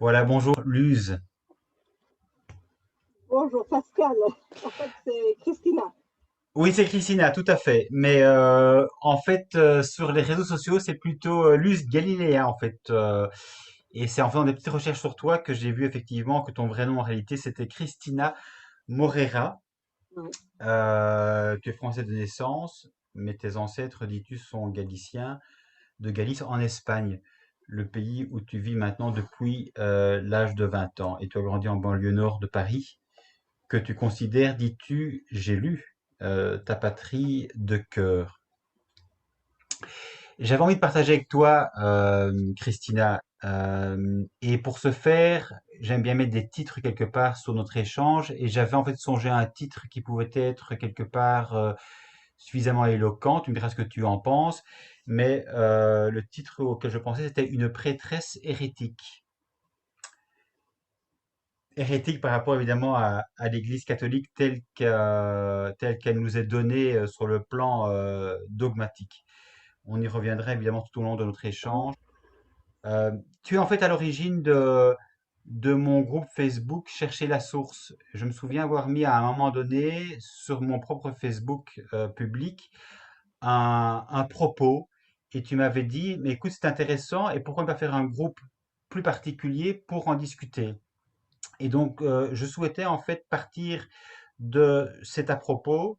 Voilà, bonjour Luz. Bonjour Pascal, en fait c'est Christina. Oui, c'est Christina, tout à fait. Mais en fait, sur les réseaux sociaux, c'est plutôt Luz Galiléa, en fait. Et c'est en faisant des petites recherches sur toi que j'ai vu effectivement que ton vrai nom en réalité c'était Christina Morera. Ouais. Tu es français de naissance, mais tes ancêtres, dis-tu, sont galiciens, de Galice en Espagne, le pays où tu vis maintenant depuis l'âge de 20 ans. Et tu as grandi en banlieue nord de Paris, que tu considères, dis-tu, j'ai lu, ta patrie de cœur. J'avais envie de partager avec toi, Christina, et pour ce faire, j'aime bien mettre des titres quelque part sur notre échange, et j'avais en fait songé à un titre qui pouvait être quelque part suffisamment éloquent, tu me diras ce que tu en penses, mais le titre auquel je pensais, c'était Une prêtresse hérétique. Hérétique par rapport évidemment à l'Église catholique telle qu'elle nous est donnée sur le plan dogmatique. On y reviendra évidemment tout au long de notre échange. Euh, Tu es en fait à l'origine de mon groupe Facebook Chercher la source. Je me souviens avoir mis à un moment donné sur mon propre Facebook public un propos et tu m'avais dit, mais écoute, c'est intéressant et pourquoi ne pas faire un groupe plus particulier pour en discuter? Et donc, je souhaitais en fait partir de cet à-propos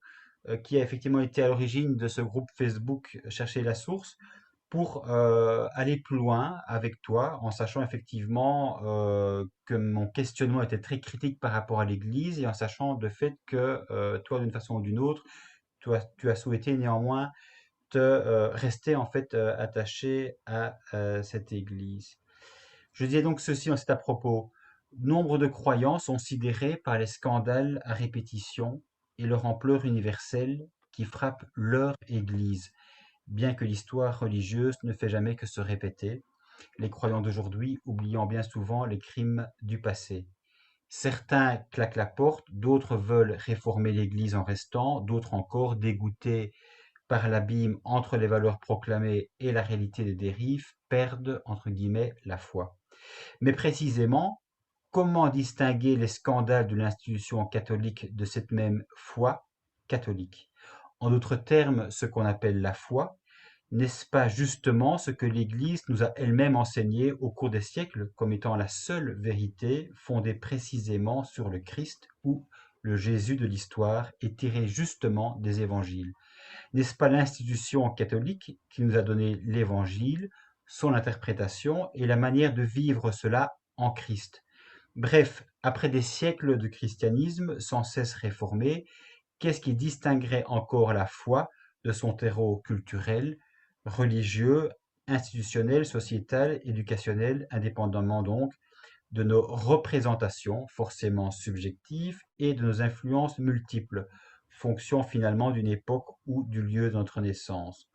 qui a effectivement été à l'origine de ce groupe Facebook Chercher la source pour aller plus loin avec toi en sachant effectivement que mon questionnement était très critique par rapport à l'Église et en sachant de fait que toi, d'une façon ou d'une autre, tu as souhaité néanmoins te rester en fait attaché à cette Église. Je disais donc ceci en cet à-propos. Nombre de croyants sont sidérés par les scandales à répétition et leur ampleur universelle qui frappe leur Église. Bien que l'histoire religieuse ne fait jamais que se répéter, les croyants d'aujourd'hui oubliant bien souvent les crimes du passé. Certains claquent la porte, d'autres veulent réformer l'Église en restant, d'autres encore, dégoûtés par l'abîme entre les valeurs proclamées et la réalité des dérives, perdent, entre guillemets, la foi. Mais précisément, comment distinguer les scandales de l'institution catholique de cette même foi catholique? En d'autres termes, ce qu'on appelle la foi, n'est-ce pas justement ce que l'Église nous a elle-même enseigné au cours des siècles comme étant la seule vérité fondée précisément sur le Christ ou le Jésus de l'histoire et tirée justement des évangiles? N'est-ce pas l'institution catholique qui nous a donné l'Évangile, son interprétation et la manière de vivre cela en Christ? Bref, après des siècles de christianisme sans cesse réformé, qu'est-ce qui distinguerait encore la foi de son terreau culturel, religieux, institutionnel, sociétal, éducationnel, indépendamment donc de nos représentations forcément subjectives et de nos influences multiples, fonction finalement d'une époque ou du lieu de notre naissance?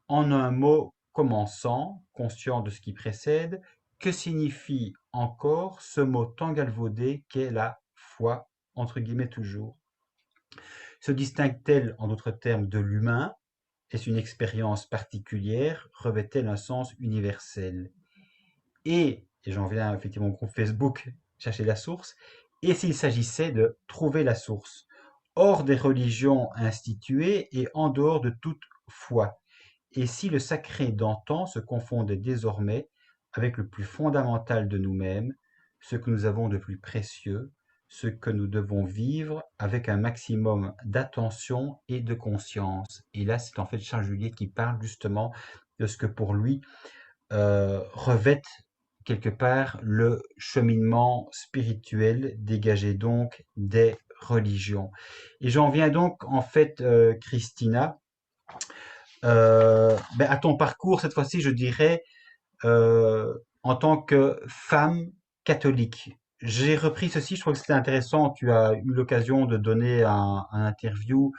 En un mot commençant, conscient de ce qui précède, que signifie encore ce mot tant galvaudé qu'est la foi, entre guillemets toujours? Se distingue-t-elle en d'autres termes de l'humain? Est-ce une expérience particulière? Revêt-elle un sens universel? Et j'en viens effectivement au groupe Facebook chercher la source, et s'il s'agissait de trouver la source, hors des religions instituées et en dehors de toute foi, et si le sacré d'antan se confondait désormais avec le plus fondamental de nous-mêmes, ce que nous avons de plus précieux, ce que nous devons vivre avec un maximum d'attention et de conscience. Et là, c'est en fait Charles Juliet qui parle justement de ce que pour lui revêt quelque part le cheminement spirituel dégagé donc des religions. Et j'en viens donc en fait, Christina, à ton parcours cette fois-ci, je dirais, en tant que femme catholique. J'ai repris ceci, je trouve que c'était intéressant. Tu as eu l'occasion de donner un interview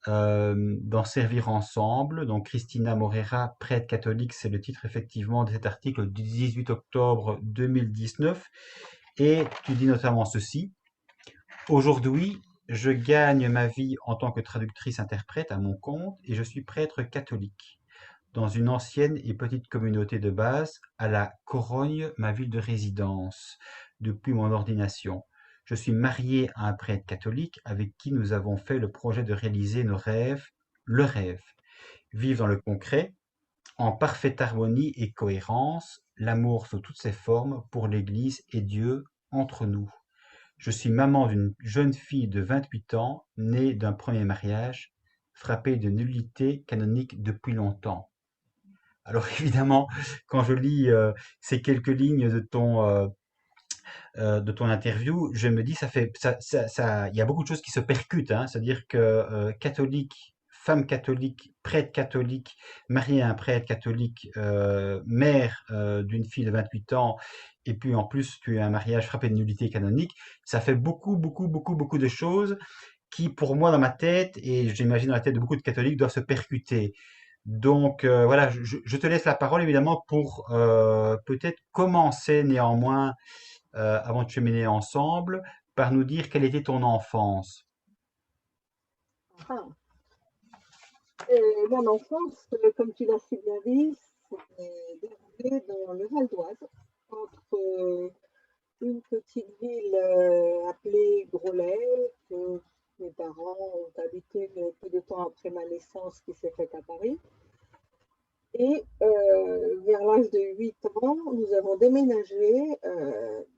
d'en servir ensemble. Donc Christina Morera, prêtre catholique, c'est le titre effectivement de cet article du 18 octobre 2019. Et tu dis notamment ceci. Aujourd'hui, je gagne ma vie en tant que traductrice-interprète à mon compte et je suis prêtre catholique. dans une ancienne et petite communauté de base, à la Corogne, ma ville de résidence, depuis mon ordination. Je suis marié à un prêtre catholique avec qui nous avons fait le projet de réaliser nos rêves, le rêve. Vivre dans le concret, en parfaite harmonie et cohérence, l'amour sous toutes ses formes pour l'Église et Dieu entre nous. Je suis maman d'une jeune fille de 28 ans, née d'un premier mariage, frappée de nullité canonique depuis longtemps. Alors évidemment, quand je lis ces quelques lignes de ton interview, je me dis, il y a beaucoup de choses qui se percutent, hein. C'est-à-dire que catholique, femme catholique, prêtre catholique, mariée à un prêtre catholique, mère d'une fille de 28 ans, et puis en plus tu as un mariage frappé de nullité canonique, ça fait beaucoup, beaucoup, beaucoup, beaucoup de choses qui, pour moi, dans ma tête, et j'imagine dans la tête de beaucoup de catholiques, doivent se percuter. Donc voilà, je te laisse la parole évidemment pour peut-être commencer néanmoins avant de cheminer ensemble, par nous dire quelle était ton enfance. Ah. Mon enfance, comme tu l'as si bien dit, s'est déroulée dans le Val d'Oise, entre une petite ville appelée Groslay, que mes parents ont habité peu de temps après ma naissance, qui s'est faite à Paris. Et vers l'âge de 8 ans, nous avons déménagé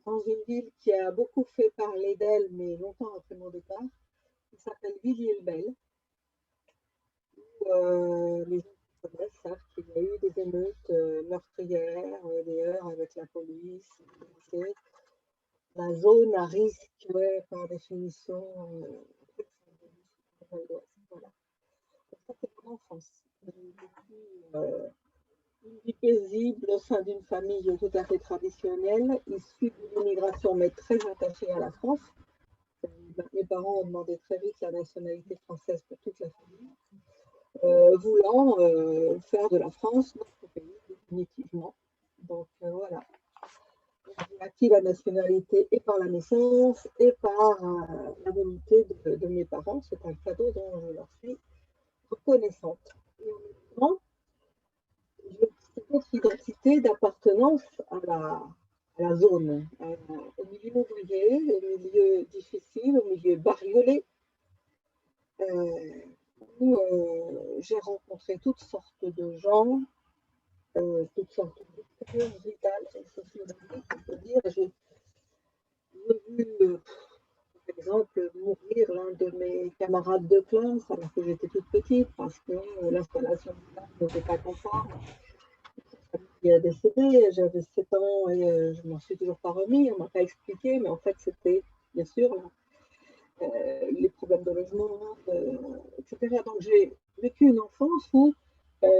dans une ville qui a beaucoup fait parler d'elle, mais longtemps après mon départ, qui s'appelle Villiers-le-Bel, où les gens qui connaissent savent qu'il y a eu des émeutes meurtrières, des heurts avec la police. C'est la zone à risque, ouais, par définition. Voilà. Ça, c'est mon enfance. J'ai vécu une vie paisible au sein d'une famille tout à fait traditionnelle, issue de l'immigration, mais très attachée à la France. Mes parents ont demandé très vite la nationalité française pour toute la famille, voulant faire de la France notre pays définitivement. Donc voilà, j'ai acquis la nationalité et par la naissance et par la volonté de mes parents. C'est un cadeau dont je leur suis reconnaissante. Et en même temps, j'ai cette autre identité d'appartenance à la zone, au milieu ouvrier, au milieu difficile, au milieu bariolé, où j'ai rencontré toutes sortes de gens, toutes sortes d'expériences vitales et sociologiques, on peut dire. J'ai vu, par exemple, mourir l'un de mes camarades de classe alors que j'étais toute petite parce que l'installation du lab n'était pas conforme. Il est décédé, j'avais 7 ans et je m'en suis toujours pas remis, on m'a pas expliqué, mais en fait c'était bien sûr les problèmes de logement, etc. Donc j'ai vécu une enfance où,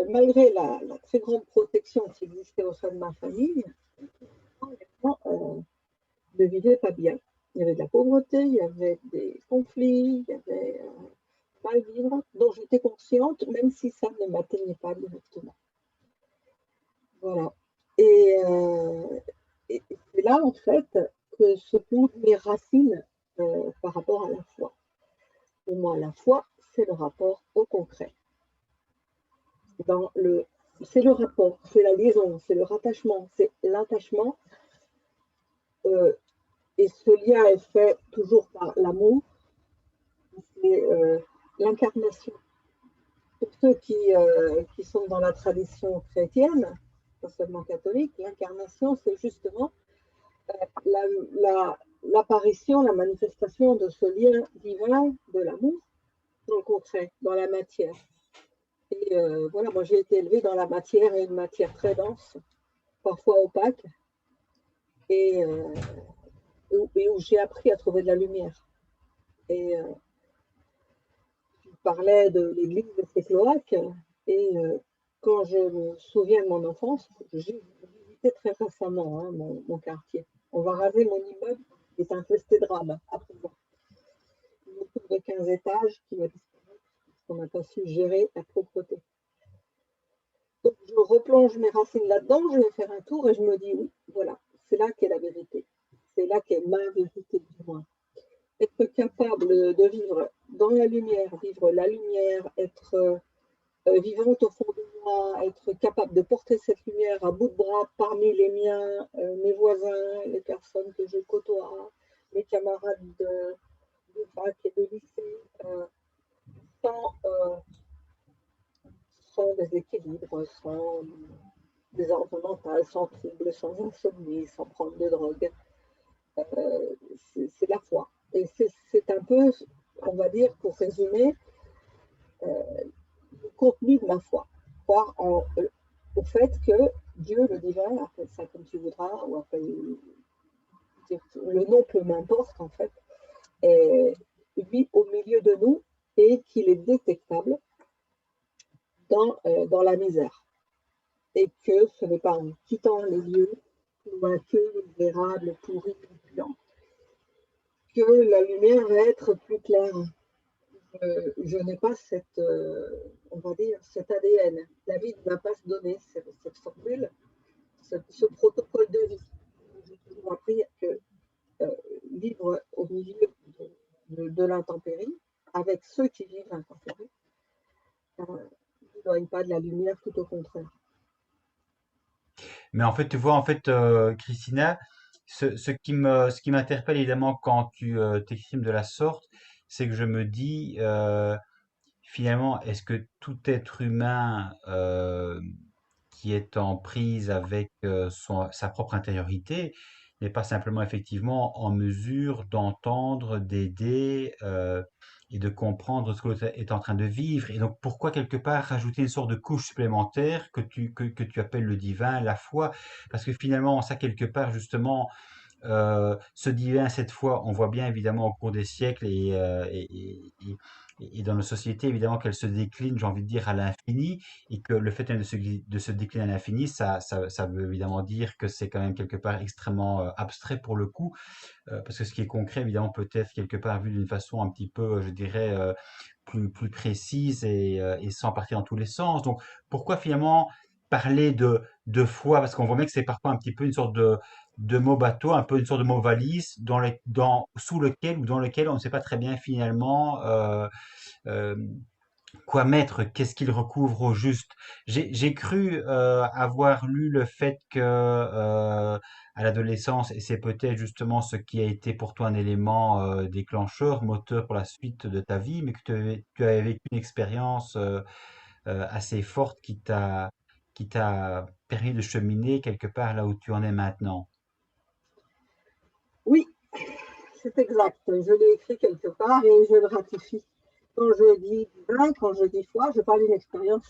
malgré la très grande protection qui existait au sein de ma famille, je ne vivais pas bien. Il y avait de la pauvreté, il y avait des conflits, il y avait mal vivre, dont j'étais consciente, même si ça ne m'atteignait pas directement. Voilà. Et, et c'est là, en fait, que se plongent mes racines par rapport à la foi. Pour moi, la foi, c'est le rapport au concret. C'est le rapport, c'est la liaison, c'est le rattachement, c'est l'attachement. Et ce lien est fait toujours par l'amour, c'est l'incarnation. Pour ceux qui sont dans la tradition chrétienne, pas seulement catholique, l'incarnation, c'est justement l'apparition, la manifestation de ce lien divin de l'amour dans le concret, dans la matière. Et voilà, moi j'ai été élevée dans la matière, et une matière très dense, parfois opaque, et où j'ai appris à trouver de la lumière. Et je parlais de l'église de Sécloac, et quand je me souviens de mon enfance, j'ai visité très récemment mon quartier. On va raser mon immeuble, qui est infesté de rats à présent. Une tour de 15 étages qui va disparaître parce qu'on n'a pas su gérer la propreté. Donc je replonge mes racines là-dedans, je vais faire un tour et je me dis oui, voilà, c'est là qu'est la vérité. C'est là qu'est ma vérité du moins. Être capable de vivre dans la lumière, vivre la lumière, être vivante au fond de moi, être capable de porter cette lumière à bout de bras parmi les miens, mes voisins, les personnes que je côtoie, mes camarades de fac et de lycée, sans, sans déséquilibre, sans désordre mental, sans trouble, sans insomnie, sans prendre de drogue. C'est la foi. Et c'est un peu, on va dire, pour résumer, le contenu de ma foi. Croire au fait que Dieu, le divin, appelle ça comme tu voudras, ou appelle le nom, peu m'importe en fait, vit au milieu de nous et qu'il est détectable dans la misère. Et que ce n'est pas en quittant les lieux convaincus, vérables, pourris, puants, que la lumière va être plus claire. Je n'ai pas cette, on va dire, cet ADN. La vie ne va pas se donner cette formule, ce protocole de vie. J'ai toujours appris que vivre au milieu de l'intempérie, avec ceux qui vivent l'intempérie, n'éloigne pas de la lumière, tout au contraire. Mais en fait, tu vois, en fait, Christina, ce qui m'interpelle évidemment quand tu t'exprimes de la sorte, c'est que je me dis, finalement, est-ce que tout être humain qui est en prise avec sa propre intériorité n'est pas simplement effectivement en mesure d'entendre, d'aider et de comprendre ce que l'autre est en train de vivre. Et donc, pourquoi quelque part rajouter une sorte de couche supplémentaire que tu appelles le divin, la foi? Parce que finalement, ça quelque part, justement, ce divin, cette fois, on voit bien évidemment au cours des siècles et dans nos sociétés, évidemment qu'elle se décline, j'ai envie de dire, à l'infini, et que le fait même de se décliner à l'infini, ça veut évidemment dire que c'est quand même quelque part extrêmement abstrait pour le coup, parce que ce qui est concret, évidemment, peut être quelque part vu d'une façon un petit peu, je dirais, plus précise et sans partir dans tous les sens. Donc, pourquoi finalement parler de foi? Parce qu'on voit bien que c'est parfois un petit peu une sorte de mot bateau, un peu une sorte de mot valise sous lequel ou dans lequel on ne sait pas très bien finalement euh, quoi mettre, qu'est-ce qu'il recouvre au juste. J'ai cru avoir lu le fait que à l'adolescence, et c'est peut-être justement ce qui a été pour toi un élément déclencheur, moteur pour la suite de ta vie, mais que tu avais vécu une expérience assez forte qui t'a permis de cheminer quelque part là où tu en es maintenant. Oui, c'est exact. Je l'ai écrit quelque part et je le ratifie. Quand je dis divin, quand je dis foi, je parle d'une expérience.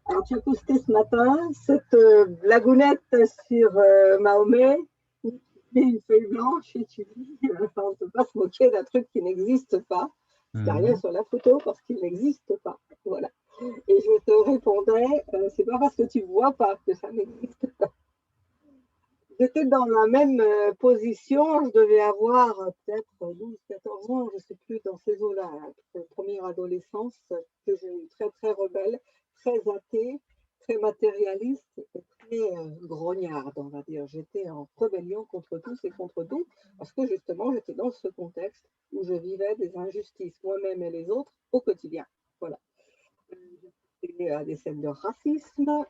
Alors, tu as posté ce matin cette blagounette sur Mahomet, qui met une feuille blanche et tu dis, enfin, on ne peut pas se moquer d'un truc qui n'existe pas. Il n'y a rien Mhm. sur la photo parce qu'il n'existe pas. Voilà. Et je te répondais, c'est pas parce que tu ne vois pas que ça n'existe pas. J'étais dans la même position, je devais avoir peut-être 12, 14 ans, je ne sais plus, dans ces eaux-là, première adolescence, que j'ai eu très très rebelle, très athée, très matérialiste et très grognarde, on va dire. J'étais en rébellion contre tous et contre tout, parce que justement j'étais dans ce contexte où je vivais des injustices, moi-même et les autres, au quotidien. Voilà. Des scènes de racisme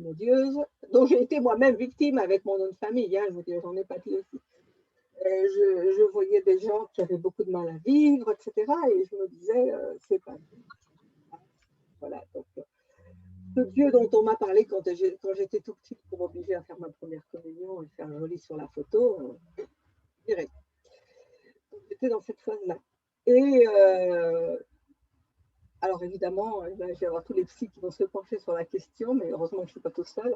odieuses, dont j'ai été moi-même victime avec mon nom de famille. Hein, je veux dire, j'en ai pâti aussi. Je voyais des gens qui avaient beaucoup de mal à vivre, etc. Et je me disais, c'est pas voilà. Donc, ce Dieu dont on m'a parlé quand j'étais tout petite pour m'obliger à faire ma première communion et faire joli sur la photo, direct. J'étais dans cette phase-là. Et alors évidemment, je vais avoir tous les psys qui vont se pencher sur la question, mais heureusement que je ne suis pas tout seul.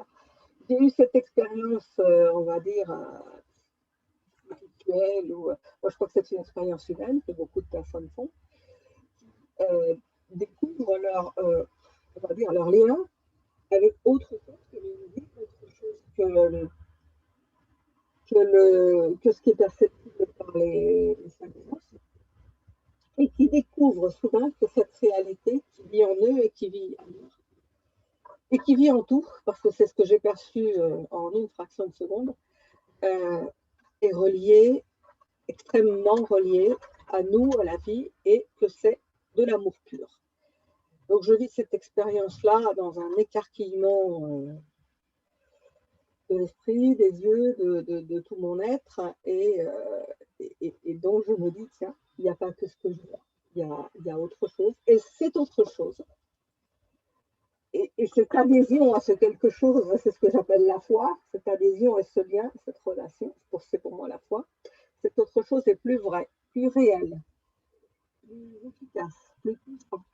J'ai eu cette expérience, on va dire, spirituelle, ou moi je crois que c'est une expérience humaine que beaucoup de personnes font, euh, découvrent on va dire, leur lien avec autre chose que les musiques, autre chose que ce qui est perceptible par les cinq sens, et qui découvrent soudain que cette réalité qui vit en eux et qui vit ailleurs, et qui vit en tout, parce que c'est ce que j'ai perçu en une fraction de seconde, euh, est reliée, extrêmement reliée à nous, à la vie, et que c'est de l'amour pur. Donc, je vis cette expérience-là dans un écarquillement de l'esprit, des yeux, de tout mon être, et donc je me dis, tiens, il n'y a pas que ce que je vois, il y a autre chose, et c'est autre chose. Et cette adhésion à ce quelque chose, c'est ce que j'appelle la foi, cette adhésion et ce lien, cette relation, c'est pour moi la foi, cette autre chose est plus vraie, plus réelle, plus efficace, plus puissant,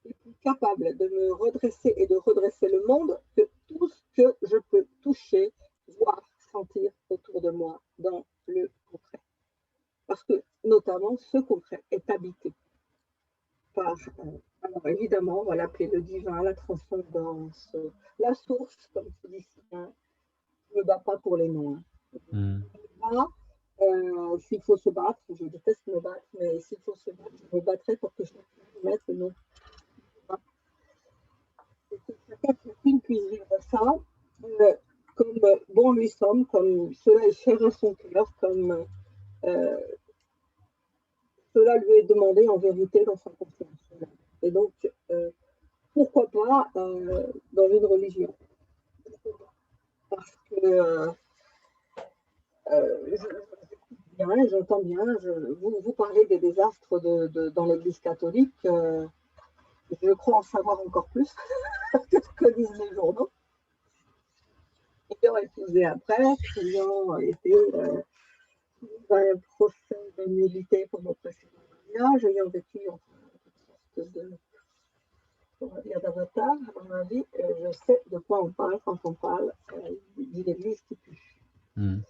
et plus capable de me redresser et de redresser le monde que tout ce que je peux toucher, voir, sentir autour de moi dans le concret. Parce que, notamment, ce concret est habité par, alors évidemment, on va l'appeler le divin, la transcendance, la source, comme tu dis, hein. Je ne me bats pas pour les noms. Mm. S'il faut se battre, je déteste me battre, mais s'il faut se battre, je me battrai pour que je puisse mettre le nom. Chacune puisse vivre ça comme bon lui semble, comme cela est cher à son cœur, comme euh, cela lui est demandé en vérité dans sa conscience. Et donc, pourquoi pas dans une religion? Parce que j'entends bien, vous parlez des désastres dans l'Église catholique. Je crois en savoir encore plus que ce que disent les journaux. Ayant épousé un prêtre, ayant été dans un procès de nullité pour mon précédent mariage, ayant vécu en sorte de, on va dire, d'avatar dans ma vie, je sais de quoi on parle quand on parle d'une église qui pue. Mm.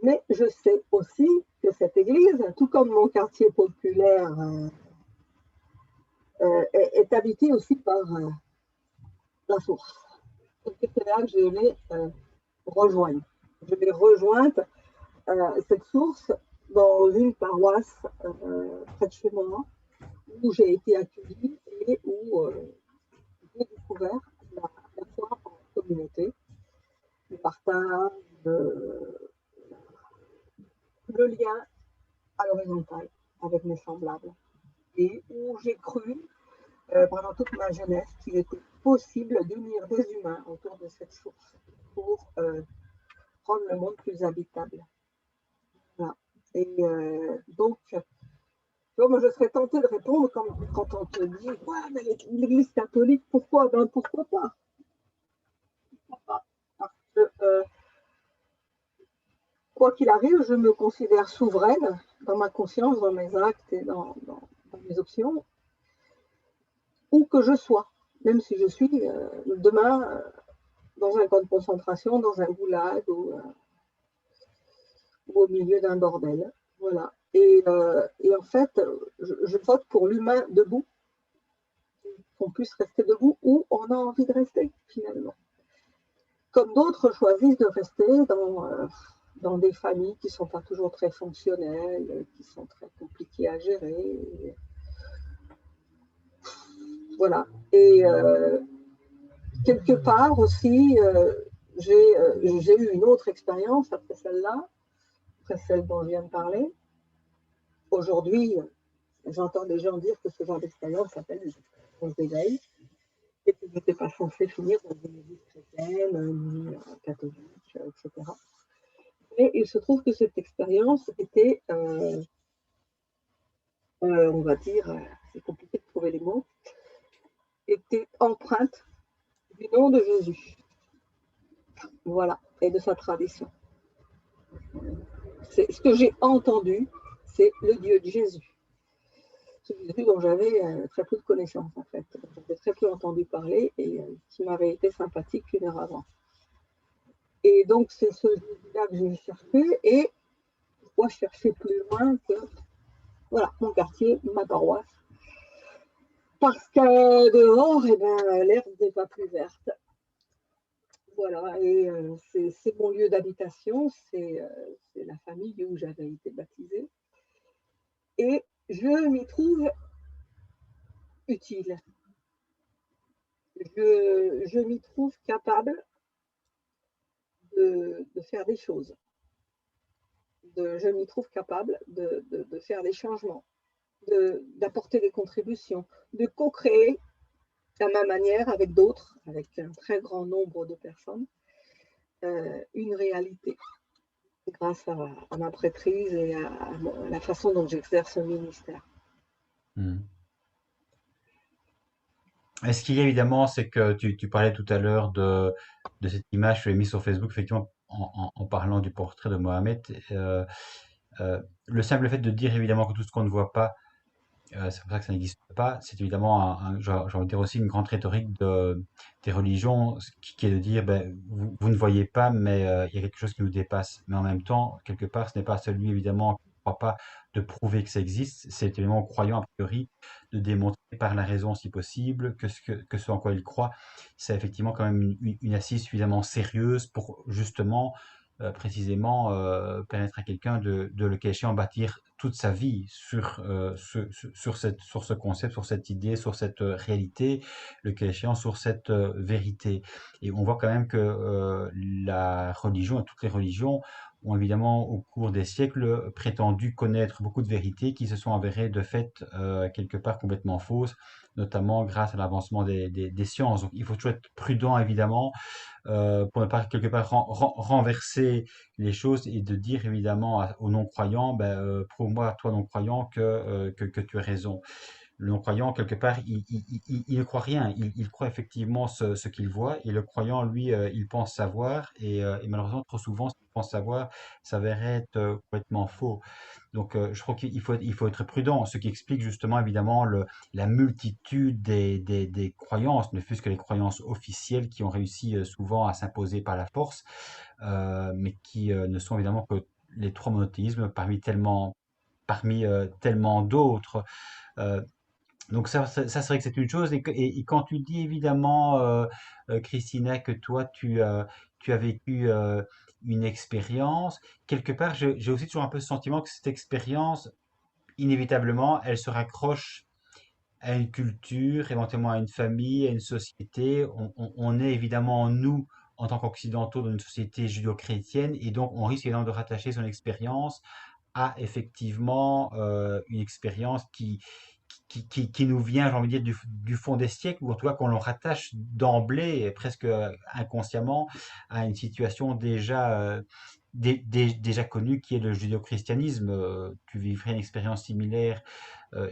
Mais je sais aussi que cette église, tout comme mon quartier populaire, est habitée aussi par la source. C'est là que je l'ai rejointe. Je l'ai rejointe, cette source, dans une paroisse près de chez moi, où j'ai été accueillie et où j'ai découvert la foi en communauté, le partage, le lien à l'horizontale avec mes semblables. Et où j'ai cru, pendant toute ma jeunesse, qu'il était possible d'unir des humains autour de cette source pour rendre le monde plus habitable. Voilà. Et donc, moi, je serais tentée de répondre quand on te dit, ouais, mais l'Église catholique, pourquoi? Ben, pourquoi pas? Parce que, quoi qu'il arrive, je me considère souveraine dans ma conscience, dans mes actes et dans mes options, où que je sois, même si je suis demain dans un camp de concentration, dans un goulag ou au milieu d'un bordel. Voilà. Et en fait, je vote pour l'humain debout, qu'on puisse rester debout où on a envie de rester, finalement. Comme d'autres choisissent de rester dans des familles qui ne sont pas toujours très fonctionnelles, qui sont très compliquées à gérer. Voilà. Et quelque part aussi, j'ai eu une autre expérience après celle-là, après celle dont je viens de parler. Aujourd'hui, j'entends des gens dire que ce genre d'expérience s'appelle des expériences d'éveil et que je n'étais pas censée finir dans une église chrétienne, catholique, etc. Et il se trouve que cette expérience était, on va dire, c'est compliqué de trouver les mots, était empreinte du nom de Jésus. Voilà, et de sa tradition. C'est ce que j'ai entendu, c'est le Dieu de Jésus. Ce Jésus dont j'avais très peu de connaissances, en fait. J'avais très peu entendu parler et qui m'avait été sympathique une heure avant. Et donc, c'est ce Jésus-là que j'ai cherché et pourquoi chercher plus loin que, voilà, mon quartier, ma paroisse. Parce que dehors, eh ben, l'herbe n'est pas plus verte. Voilà, et c'est mon lieu d'habitation, c'est la famille où j'avais été baptisée. Et je m'y trouve utile. Je m'y trouve capable de faire des choses. Je m'y trouve capable de faire des changements, d'apporter des contributions, de co-créer à ma manière, avec d'autres, avec un très grand nombre de personnes, une réalité grâce à ma prêtrise et à la façon dont j'exerce ce ministère. Mhm. Et ce qu'il y a évidemment, c'est que tu parlais tout à l'heure de cette image que tu as mise sur Facebook, effectivement, en parlant du portrait de Mohamed. Le simple fait de dire évidemment que tout ce qu'on ne voit pas, c'est pour ça que ça n'existe pas. C'est évidemment, j'ai envie de dire aussi une grande rhétorique des religions, qui est de dire, ben, vous ne voyez pas, mais il y a quelque chose qui nous dépasse. Mais en même temps, quelque part, ce n'est pas celui, évidemment, qui ne croit pas de prouver que ça existe. C'est évidemment croyant, a priori, de démontrer par la raison, si possible, que ce en quoi il croit, c'est effectivement quand même une assise suffisamment sérieuse pour justement précisément permettre à quelqu'un de le cas échéant bâtir toute sa vie sur ce concept, sur cette idée, sur cette réalité, le cas échéant sur cette vérité. Et on voit quand même que la religion et toutes les religions ont évidemment au cours des siècles prétendu connaître beaucoup de vérités qui se sont avérées de fait quelque part complètement fausses, notamment grâce à l'avancement des sciences. Donc il faut toujours être prudent évidemment pour ne pas quelque part renverser les choses et de dire évidemment aux non-croyants, ben, prouve-moi, toi non-croyant, que tu as raison. Le non-croyant, quelque part, il ne croit rien. Il croit effectivement ce qu'il voit. Et le croyant, lui, il pense savoir. Et malheureusement, trop souvent, ce qu'il pense savoir s'avère être complètement faux. Donc, je crois il faut être prudent, ce qui explique justement, évidemment, la multitude des croyances, ne fût-ce que les croyances officielles qui ont réussi souvent à s'imposer par la force, mais qui ne sont évidemment que les trois monothéismes parmi tellement d'autres. Euh, donc c'est vrai que c'est une chose. Et quand tu dis évidemment, Christina, que toi, tu as vécu une expérience, quelque part, j'ai aussi toujours un peu ce sentiment que cette expérience, inévitablement, elle se raccroche à une culture, éventuellement à une famille, à une société. On est évidemment, nous, en tant qu'Occidentaux, dans une société judéo-chrétienne, et donc on risque évidemment de rattacher son expérience à effectivement une expérience qui nous vient, j'ai envie de dire, du fond des siècles, ou en tout cas qu'on le rattache d'emblée, et presque inconsciemment, à une situation déjà connue, qui est le judéo-christianisme. Tu vivrais une expérience similaire,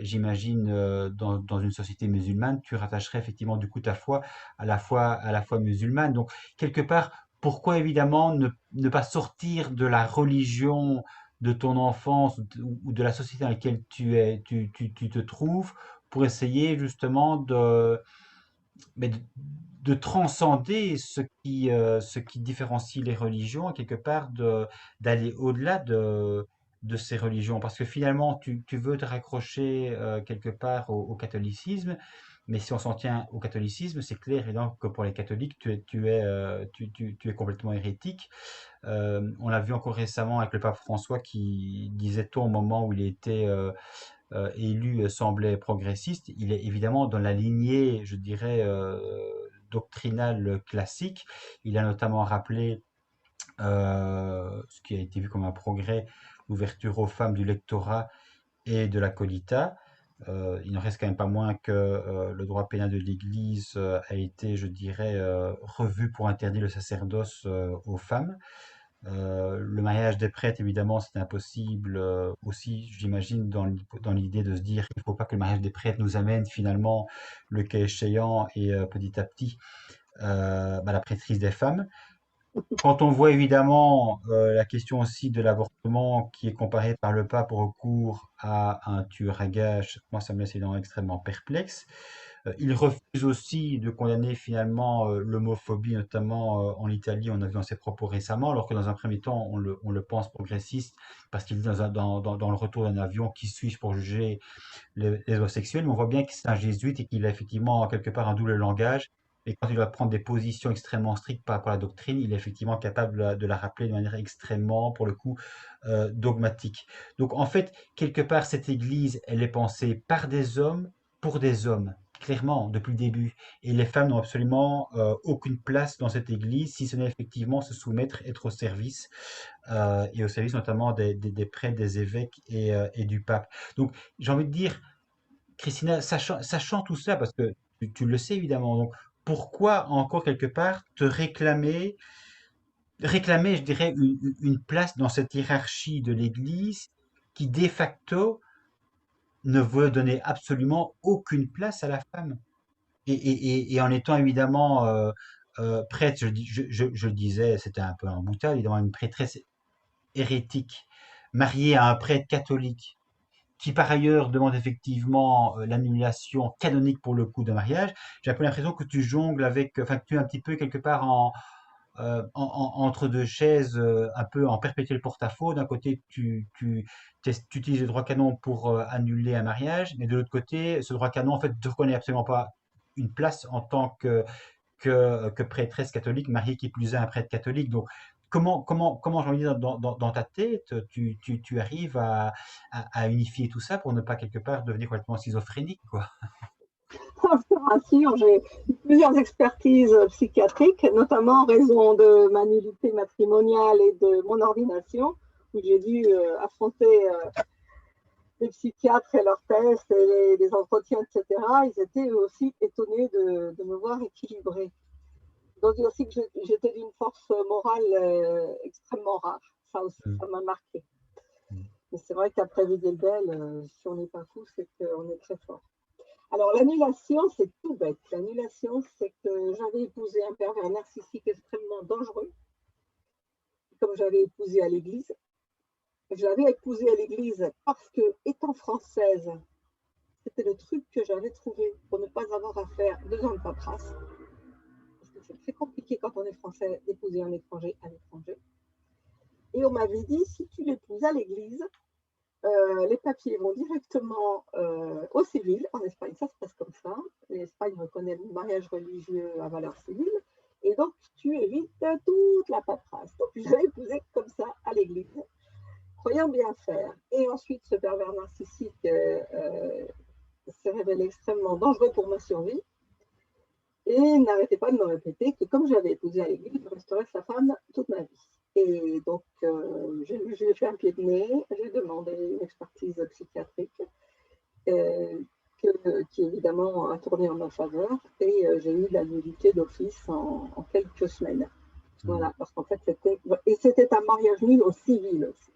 j'imagine, dans une société musulmane, tu rattacherais effectivement du coup ta foi à la foi musulmane. Donc, quelque part, pourquoi évidemment ne pas sortir de la religion de ton enfance ou de la société dans laquelle tu te trouves pour essayer justement mais de transcender ce qui différencie les religions et quelque part d'aller au-delà de ces religions. Parce que finalement, tu veux te raccrocher quelque part au catholicisme, mais si on s'en tient au catholicisme, c'est clair évidemment que pour les catholiques, tu es complètement hérétique. On l'a vu encore récemment avec le pape François qui disait tout au moment où il était élu semblait progressiste. Il est évidemment dans la lignée, je dirais, doctrinale classique. Il a notamment rappelé ce qui a été vu comme un progrès, l'ouverture aux femmes du lectorat et de la colita. Il n'en reste quand même pas moins que le droit pénal de l'Église a été, je dirais, revu pour interdire le sacerdoce aux femmes. Le mariage des prêtres, évidemment, c'est impossible aussi, j'imagine, dans l'idée de se dire qu'il ne faut pas que le mariage des prêtres nous amène finalement, le cas échéant, et petit à petit, la prêtrise des femmes. Quand on voit évidemment la question aussi de l'avortement qui est comparée par le pape au recours à un tueur à gages, moi ça me laisse évidemment extrêmement perplexe. Il refuse aussi de condamner finalement l'homophobie, notamment en Italie, on a vu dans ses propos récemment, alors que dans un premier temps on le pense progressiste parce qu'il dit dans le retour d'un avion, qui suis-je pour juger les homosexuels, mais on voit bien que c'est un jésuite et qu'il a effectivement quelque part un double langage. Et quand il va prendre des positions extrêmement strictes par rapport à la doctrine, il est effectivement capable de la rappeler de manière extrêmement, pour le coup, dogmatique. Donc en fait, quelque part, cette Église, elle est pensée par des hommes, pour des hommes, clairement, depuis le début. Et les femmes n'ont absolument aucune place dans cette Église, si ce n'est effectivement se soumettre, être au service, et au service notamment des prêtres, des évêques et du pape. Donc j'ai envie de dire, Christina, sachant tout ça, parce que tu le sais évidemment. Donc, pourquoi encore quelque part te réclamer, je dirais, une place dans cette hiérarchie de l'Église qui de facto ne veut donner absolument aucune place à la femme. Et en étant évidemment prêtre, je le disais, c'était un peu un boutade, évidemment, une prêtresse hérétique, mariée à un prêtre catholique, qui par ailleurs demande effectivement l'annulation canonique pour le coup de mariage, j'ai un peu l'impression que tu jongles avec, enfin que tu es un petit peu quelque part entre deux chaises, un peu en perpétuel porte-à-faux. D'un côté, tu utilises le droit canon pour annuler un mariage, mais de l'autre côté, ce droit canon, en fait, ne te reconnaît absolument pas une place en tant que prêtresse catholique, mariée qui plus est un prêtre catholique. Donc, comment j'ai envie de dire, dans ta tête, tu arrives à unifier tout ça pour ne pas quelque part devenir complètement schizophrénique, quoi. Je te rassure, j'ai eu plusieurs expertises psychiatriques, notamment en raison de ma nullité matrimoniale et de mon ordination, où j'ai dû affronter les psychiatres et leurs tests et les entretiens, etc. Ils étaient aussi étonnés de me voir équilibrée. Je dois dire aussi que j'étais d'une force morale extrêmement rare. Ça aussi, Mm. ça m'a marqué. Mm. Mais c'est vrai qu'après Vidal-Bel, si on n'est pas fou, c'est qu'on est très fort. Alors, l'annulation, c'est tout bête. L'annulation, c'est que j'avais épousé un pervers narcissique extrêmement dangereux, comme j'avais épousé à l'église. Je l'avais épousé à l'église parce que, étant française, c'était le truc que j'avais trouvé pour ne pas avoir à faire 2 ans de paperasse. Parce que c'est très compliqué quand on est français d'épouser un étranger à l'étranger. Et on m'avait dit, si tu l'épouses à l'église, les papiers vont directement au civil. En Espagne, ça se passe comme ça. L'Espagne reconnaît le mariage religieux à valeur civile. Et donc, tu évites toute la paperasse. Donc, je l'ai épousé comme ça à l'église, croyant bien faire. Et ensuite, ce pervers narcissique s'est révélé extrêmement dangereux pour ma survie. Et n'arrêtait pas de me répéter que comme j'avais épousé à l'église, je resterais sa femme toute ma vie. Et donc, j'ai fait un pied de nez, j'ai demandé une expertise psychiatrique qui évidemment a tourné en ma faveur et j'ai eu la nullité d'office en quelques semaines. Mm. Voilà, parce qu'en fait, c'était un mariage nul au civil aussi.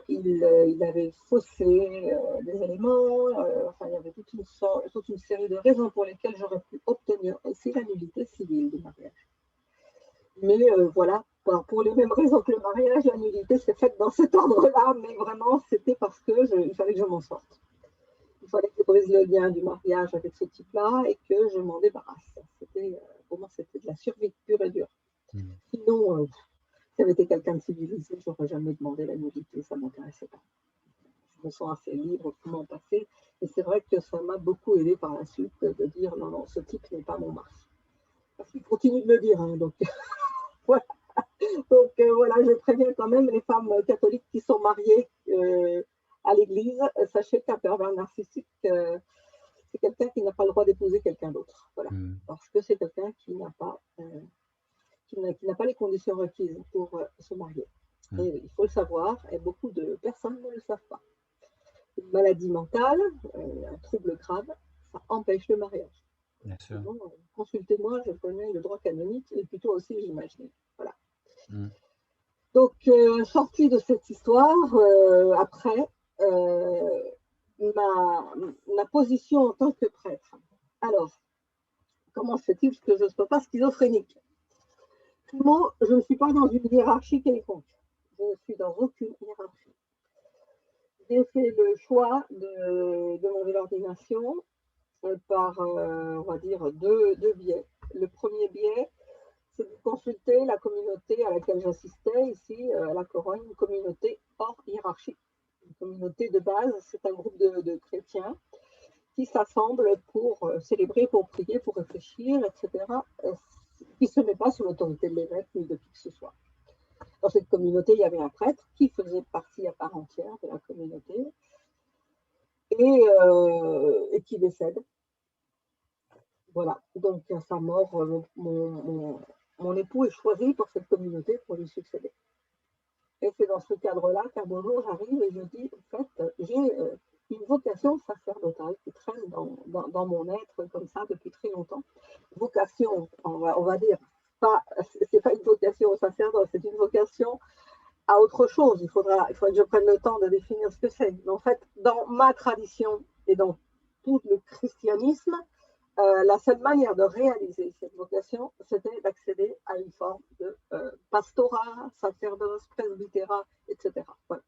Il avait faussé des éléments, enfin, il y avait toute une série de raisons pour lesquelles j'aurais pu obtenir aussi la nullité civile du mariage. Mais voilà, pour les mêmes raisons que le mariage, la nullité s'est faite dans cet ordre-là, mais vraiment, c'était parce qu'il fallait que je m'en sorte. Il fallait que je brise le lien du mariage avec ce type-là et que je m'en débarrasse. Pour moi, c'était de la survie pure et dure. Mm. Sinon, si j'avais été quelqu'un de civilisé, je n'aurais jamais demandé la nullité, ça ne m'intéressait pas. Je me sens assez libre pour m'en passer. Et c'est vrai que ça m'a beaucoup aidé par la suite de dire non, non, ce type n'est pas mon mari. Parce qu'il continue de le dire, hein, donc voilà. Donc voilà, je préviens quand même les femmes catholiques qui sont mariées à l'église. Sachez qu'un pervers narcissique, c'est quelqu'un qui n'a pas le droit d'épouser quelqu'un d'autre. Voilà. Mm. Parce que c'est quelqu'un qui n'a pas les conditions requises pour se marier. Mm. Et il faut le savoir, et beaucoup de personnes ne le savent pas. Une maladie mentale, un trouble grave, ça empêche le mariage. Bien sûr. Sinon, consultez-moi, je connais le droit canonique, et plutôt aussi, j'imagine. Voilà. Mm. Donc, sortie de cette histoire, après, ma position en tant que prêtre. Alors, comment se fait-il que je ne sois pas schizophrénique? Moi, je ne suis pas dans une hiérarchie quelconque. Je ne suis dans aucune hiérarchie. J'ai fait le choix de demander l'ordination par, on va dire, deux biais. Le premier biais, c'est de consulter la communauté à laquelle j'assistais ici à la Corogne, une communauté hors hiérarchie. Une communauté de base, c'est un groupe de chrétiens qui s'assemblent pour célébrer, pour prier, pour réfléchir, etc., qui ne se met pas sous l'autorité de l'évêque ni de qui que ce soit. Dans cette communauté, il y avait un prêtre qui faisait partie à part entière de la communauté et qui décède. Voilà, donc à sa mort, mon époux est choisi pour cette communauté pour lui succéder. Et c'est dans ce cadre-là qu'un beau jour, j'arrive et je dis, en fait, j'ai une vocation sacerdotale qui traîne dans mon être comme ça depuis très longtemps. Vocation, on va dire, c'est pas une vocation au sacerdoce, c'est une vocation à autre chose. Il faudrait que je prenne le temps de définir ce que c'est. Mais en fait, dans ma tradition et dans tout le christianisme, la seule manière de réaliser cette vocation, c'était d'accéder à une forme de pastorat, sacerdoce, presbytérat, etc. Voilà.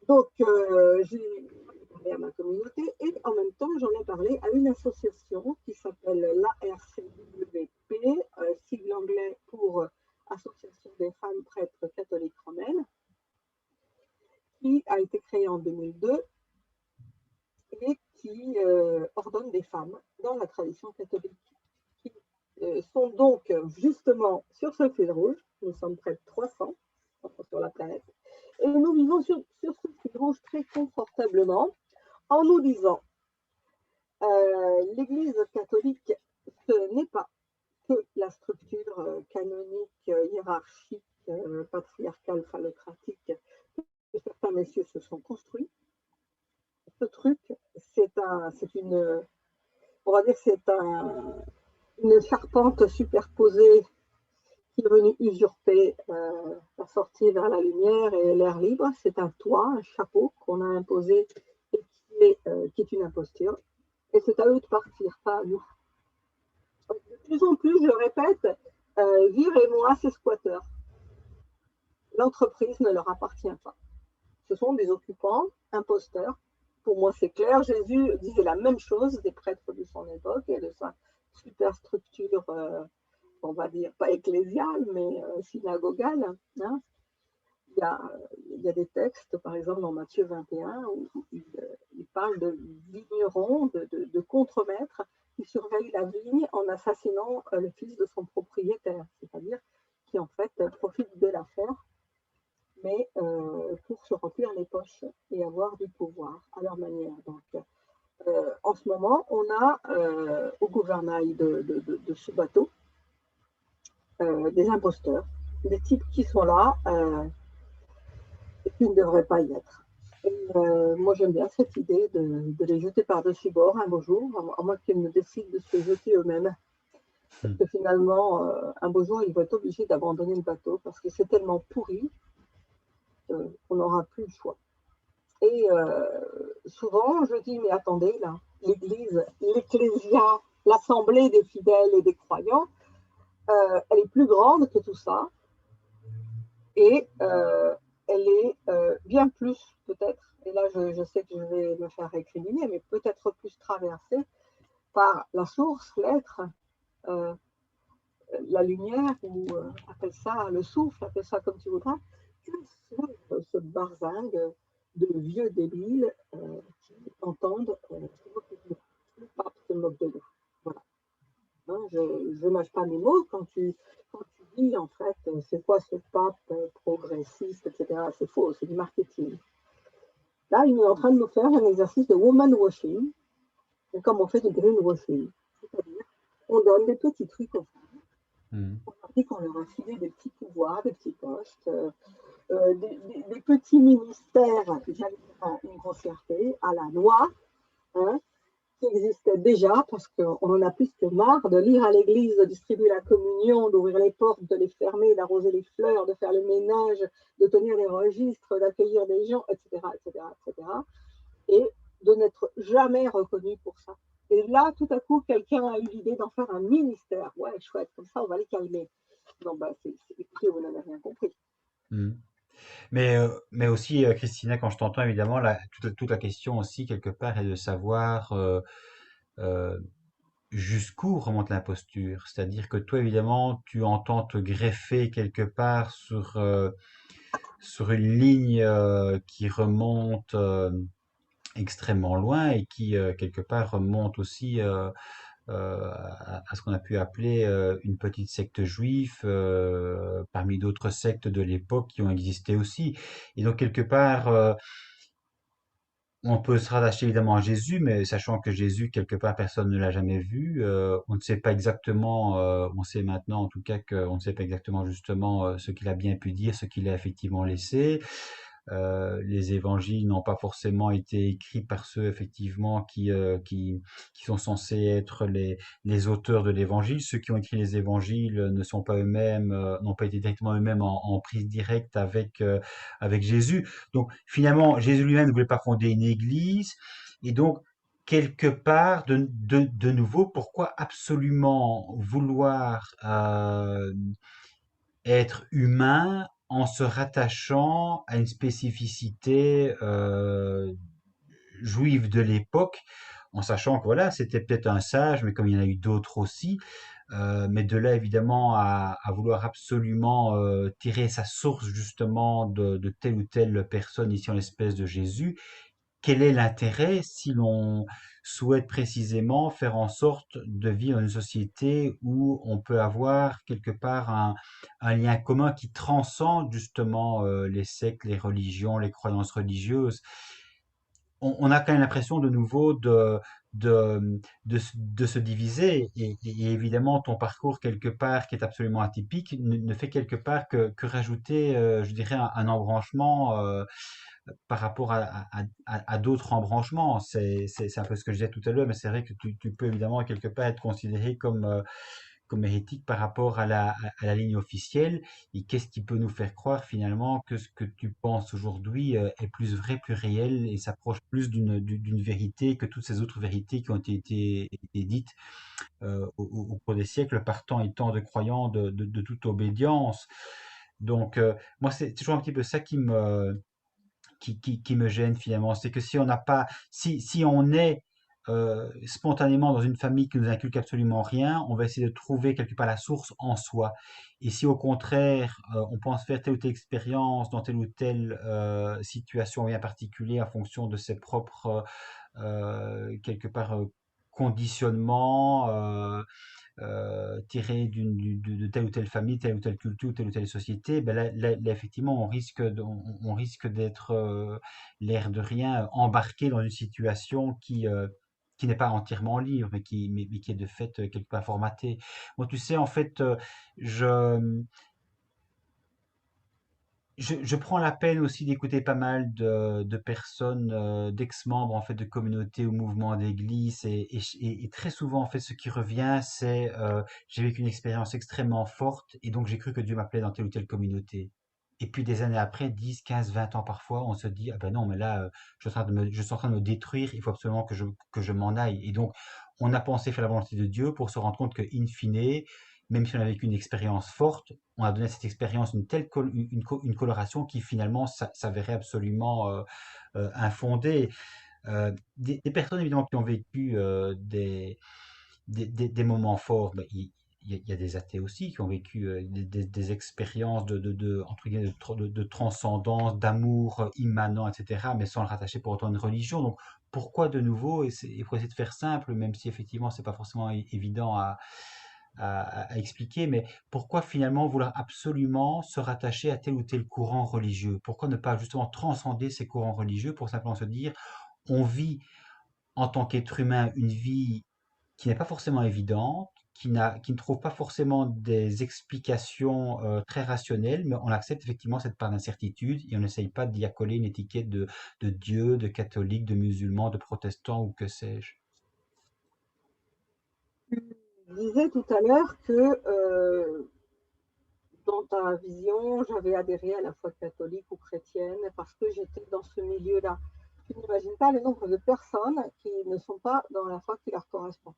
Donc, j'ai parlé à ma communauté et en même temps, j'en ai parlé à une association qui s'appelle l'ARCWP, sigle anglais pour Association des femmes prêtres catholiques romaines, qui a été créée en 2002 et qui ordonne des femmes dans la tradition catholique, qui sont donc justement sur ce fil rouge. Nous sommes près de 300 sur la planète. Et nous vivons sur ce fil rouge très confortablement en nous disant l'Église catholique, ce n'est pas que la structure canonique, hiérarchique, patriarcale, phallocratique que certains messieurs se sont construits. Ce truc, on va dire, une charpente superposée qui est venue usurper la sortie vers la lumière et l'air libre. C'est un toit, un chapeau qu'on a imposé et qui est une imposture. Et c'est à eux de partir, pas à nous. De plus en plus, je répète, virez-moi ces squatteurs. L'entreprise ne leur appartient pas. Ce sont des occupants, imposteurs. Pour moi, c'est clair. Jésus disait la même chose des prêtres de son époque et de sa superstructure, on va dire, pas ecclésiale, mais synagogale. Hein. Il y a des textes, par exemple dans Matthieu 21, où il parle de vignerons, de contremaîtres qui surveillent la vigne en assassinant le fils de son propriétaire, c'est-à-dire qui en fait profitent de l'affaire, mais pour se remplir les poches et avoir du pouvoir à leur manière. Donc, en ce moment, on a au gouvernail de ce bateau des imposteurs, des types qui sont là et qui ne devraient pas y être. Et moi, j'aime bien cette idée de les jeter par-dessus bord un beau jour, à moins qu'ils ne décident de se jeter eux-mêmes. Parce que finalement, un beau jour, ils vont être obligés d'abandonner le bateau parce que c'est tellement pourri qu'on n'aura plus le choix. Et souvent, je dis, mais attendez, là, l'Église, l'Ecclésia, l'Assemblée des fidèles et des croyants, elle est plus grande que tout ça. Et elle est bien plus, peut-être, et là je sais que je vais me faire récriminer, mais peut-être plus traversée par la source, l'être, la lumière, ou appelle ça le souffle, appelle ça comme tu voudras, que ce barzingue de vieux débiles qui entendent le pape se moque de nous. Voilà. Hein, je ne mâche pas mes mots quand tu dis en fait c'est quoi ce pape progressiste, etc. C'est faux, c'est du marketing. Là, il est en train de nous faire un exercice de woman washing, comme on fait du greenwashing. C'est-à-dire, on donne des petits trucs aux femmes. On leur dit qu'on leur a filé des petits pouvoirs, des petits postes, des petits ministères, j'allais dire une grossièreté, à la loi, hein, qui existait déjà, parce qu'on en a plus que marre de lire à l'église, de distribuer la communion, d'ouvrir les portes, de les fermer, d'arroser les fleurs, de faire le ménage, de tenir les registres, d'accueillir des gens, etc., etc., etc., et de n'être jamais reconnu pour ça. Et là, tout à coup, quelqu'un a eu l'idée d'en faire un ministère. Ouais, chouette, comme ça, on va les calmer. Non, bah, c'est écrit, vous n'avez rien compris. Mais aussi, Christina, quand je t'entends, évidemment, toute la question aussi, quelque part, est de savoir euh, jusqu'où remonte l'imposture. C'est-à-dire que toi, évidemment, tu entends te greffer quelque part sur une ligne qui remonte extrêmement loin et qui, quelque part, remonte aussi à ce qu'on a pu appeler une petite secte juive parmi d'autres sectes de l'époque qui ont existé aussi. Et donc, quelque part, on peut se rattacher évidemment à Jésus, mais sachant que Jésus, quelque part, personne ne l'a jamais vu. On ne sait pas exactement, on sait maintenant en tout cas qu'on ne sait pas exactement justement ce qu'il a bien pu dire, ce qu'il a effectivement laissé. Les évangiles n'ont pas forcément été écrits par ceux effectivement qui sont censés être les auteurs de l'évangile. Ceux qui ont écrit les évangiles ne sont pas eux-mêmes, n'ont pas été directement eux-mêmes en prise directe avec Jésus. Donc finalement, Jésus lui-même ne voulait pas fonder une église. Et donc, quelque part, de nouveau, pourquoi absolument vouloir être humain en se rattachant à une spécificité juive de l'époque, en sachant que voilà, c'était peut-être un sage, mais comme il y en a eu d'autres aussi, mais de là évidemment à vouloir absolument tirer sa source justement de telle ou telle personne ici en l'espèce de Jésus, quel est l'intérêt si l'on souhaite précisément faire en sorte de vivre dans une société où on peut avoir quelque part un lien commun qui transcende justement les sectes, les religions, les croyances religieuses. On a quand même l'impression de nouveau de se diviser et évidemment ton parcours quelque part qui est absolument atypique ne fait quelque part que rajouter, je dirais, un embranchement par rapport à d'autres embranchements. C'est un peu ce que je disais tout à l'heure, mais c'est vrai que tu peux évidemment quelque part être considéré comme hérétique par rapport à la ligne officielle. Et qu'est-ce qui peut nous faire croire finalement que ce que tu penses aujourd'hui est plus vrai, plus réel et s'approche plus d'une vérité que toutes ces autres vérités qui ont été dites au cours des siècles par tant et tant de croyants de toute obédience. Donc, moi, c'est toujours un petit peu ça qui me gêne finalement. C'est que si on n'a pas, si on est spontanément dans une famille qui nous inculque absolument rien, on va essayer de trouver quelque part la source en soi. Et si au contraire, on pense faire telle ou telle expérience dans telle ou telle situation bien particulière en fonction de ses propres quelque part conditionnements, tiré de telle ou telle famille, telle ou telle culture, telle ou telle société, ben là, effectivement, on risque d'être, l'air de rien, embarqué dans une situation qui n'est pas entièrement libre, mais qui est de fait quelque part formatée. Moi, tu sais, en fait, je, je prends la peine aussi d'écouter pas mal de personnes, d'ex-membres en fait de communautés ou mouvements d'église et très souvent en fait ce qui revient c'est j'ai vécu une expérience extrêmement forte et donc j'ai cru que Dieu m'appelait dans telle ou telle communauté. Et puis des années après, 10, 15, 20 ans parfois, on se dit ah ben non mais là je suis en train de me détruire, il faut absolument que je m'en aille. Et donc on a pensé faire la volonté de Dieu pour se rendre compte que in fine, même si on a vécu une expérience forte, on a donné à cette expérience une telle une coloration qui finalement s'avérait absolument infondée. Des personnes évidemment qui ont vécu des moments forts, ben, il y a des athées aussi qui ont vécu des expériences entre guillemets, de transcendance, d'amour immanent, etc., mais sans le rattacher pour autant à une religion. Donc pourquoi de nouveau, et pour essayer de faire simple, même si effectivement c'est pas forcément évident à expliquer, mais pourquoi finalement vouloir absolument se rattacher à tel ou tel courant religieux? Pourquoi ne pas justement transcender ces courants religieux pour simplement se dire, on vit en tant qu'être humain une vie qui n'est pas forcément évidente, qui ne trouve pas forcément des explications très rationnelles, mais on accepte effectivement cette part d'incertitude et on n'essaye pas d'y accoler une étiquette de Dieu, de catholique, de musulman, de protestant ou que sais-je. Tu disais tout à l'heure que dans ta vision, j'avais adhéré à la foi catholique ou chrétienne parce que j'étais dans ce milieu-là. Tu n'imagines pas le nombre de personnes qui ne sont pas dans la foi qui leur correspond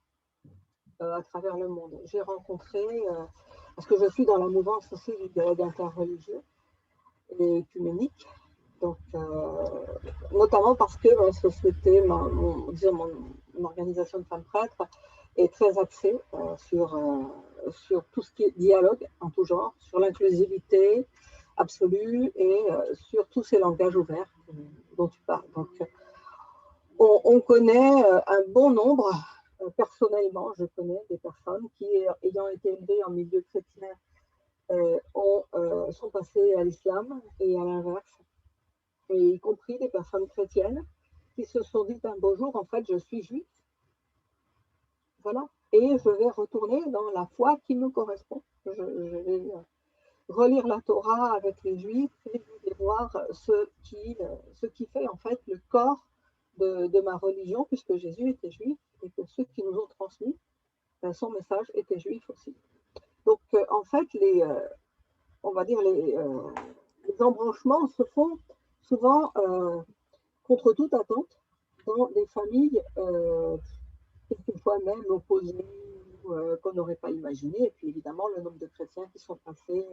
à travers le monde. J'ai rencontré, parce que je suis dans la mouvance aussi du dialogue interreligieux et œcuménique, donc, notamment parce que ma société, mon organisation de femmes prêtres est très axée sur tout ce qui est dialogue en tout genre, sur l'inclusivité absolue et sur tous ces langages ouverts dont tu parles. Donc, on connaît un bon nombre, personnellement, je connais des personnes qui, ayant été élevées en milieu chrétien, sont passées à l'islam et à l'inverse, et y compris des personnes chrétiennes qui se sont dit un beau jour, en fait, je suis juif, voilà, et je vais retourner dans la foi qui me correspond. relire la Torah avec les Juifs et voir ce qui fait en fait le corps de ma religion, puisque Jésus était juif et que ceux qui nous ont transmis son message étaient juifs aussi. Donc en fait, on va dire les embranchements se font souvent contre toute attente dans des familles quelquefois même opposées qu'on n'aurait pas imaginé. Et puis évidemment, le nombre de chrétiens qui sont passés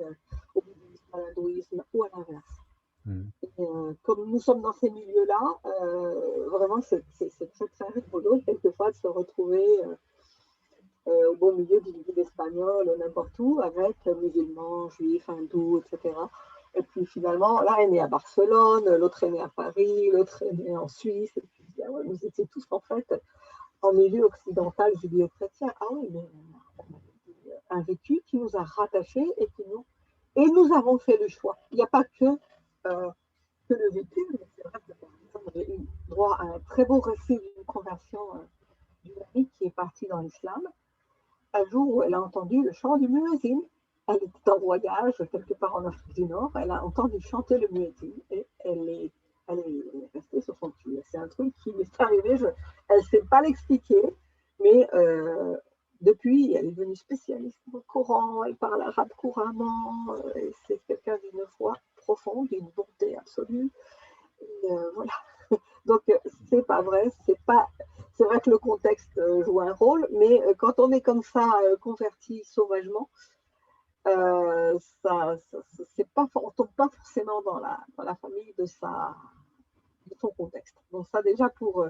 au bouddhisme, à l'hindouisme ou à l'inverse. Et, comme nous sommes dans ces milieux-là, vraiment, c'est très, très rigolo quelquefois de se retrouver au beau milieu d'une ville espagnole, n'importe où, avec musulmans, juifs, hindous, etc. Et puis finalement, là, elle est née à Barcelone, l'autre est née à Paris, l'autre est née en Suisse. Et puis, ah ouais, vous étiez tous en fait en milieu occidental judéo-chrétien. Ah oui, mais un vécu qui nous a rattachés et nous avons fait le choix. Il n'y a pas que le vécu, mais c'est vrai que par exemple, j'ai eu droit à un très beau récit d'une conversion d'une amie qui est partie dans l'islam. Un jour où elle a entendu le chant du muezzin. Elle était en voyage quelque part en Afrique du Nord, elle a entendu chanter le muezzin et elle est restée sur son cul. C'est un truc qui m'est arrivé, elle ne sait pas l'expliquer, mais depuis, elle est devenue spécialiste du Coran, elle parle arabe couramment, et c'est quelqu'un d'une foi profonde, d'une bonté absolue. Et, voilà. Donc, c'est pas vrai, c'est vrai que le contexte joue un rôle, mais quand on est comme ça, converti sauvagement, on ne tombe pas forcément dans la famille de son contexte. Donc, ça, déjà, pour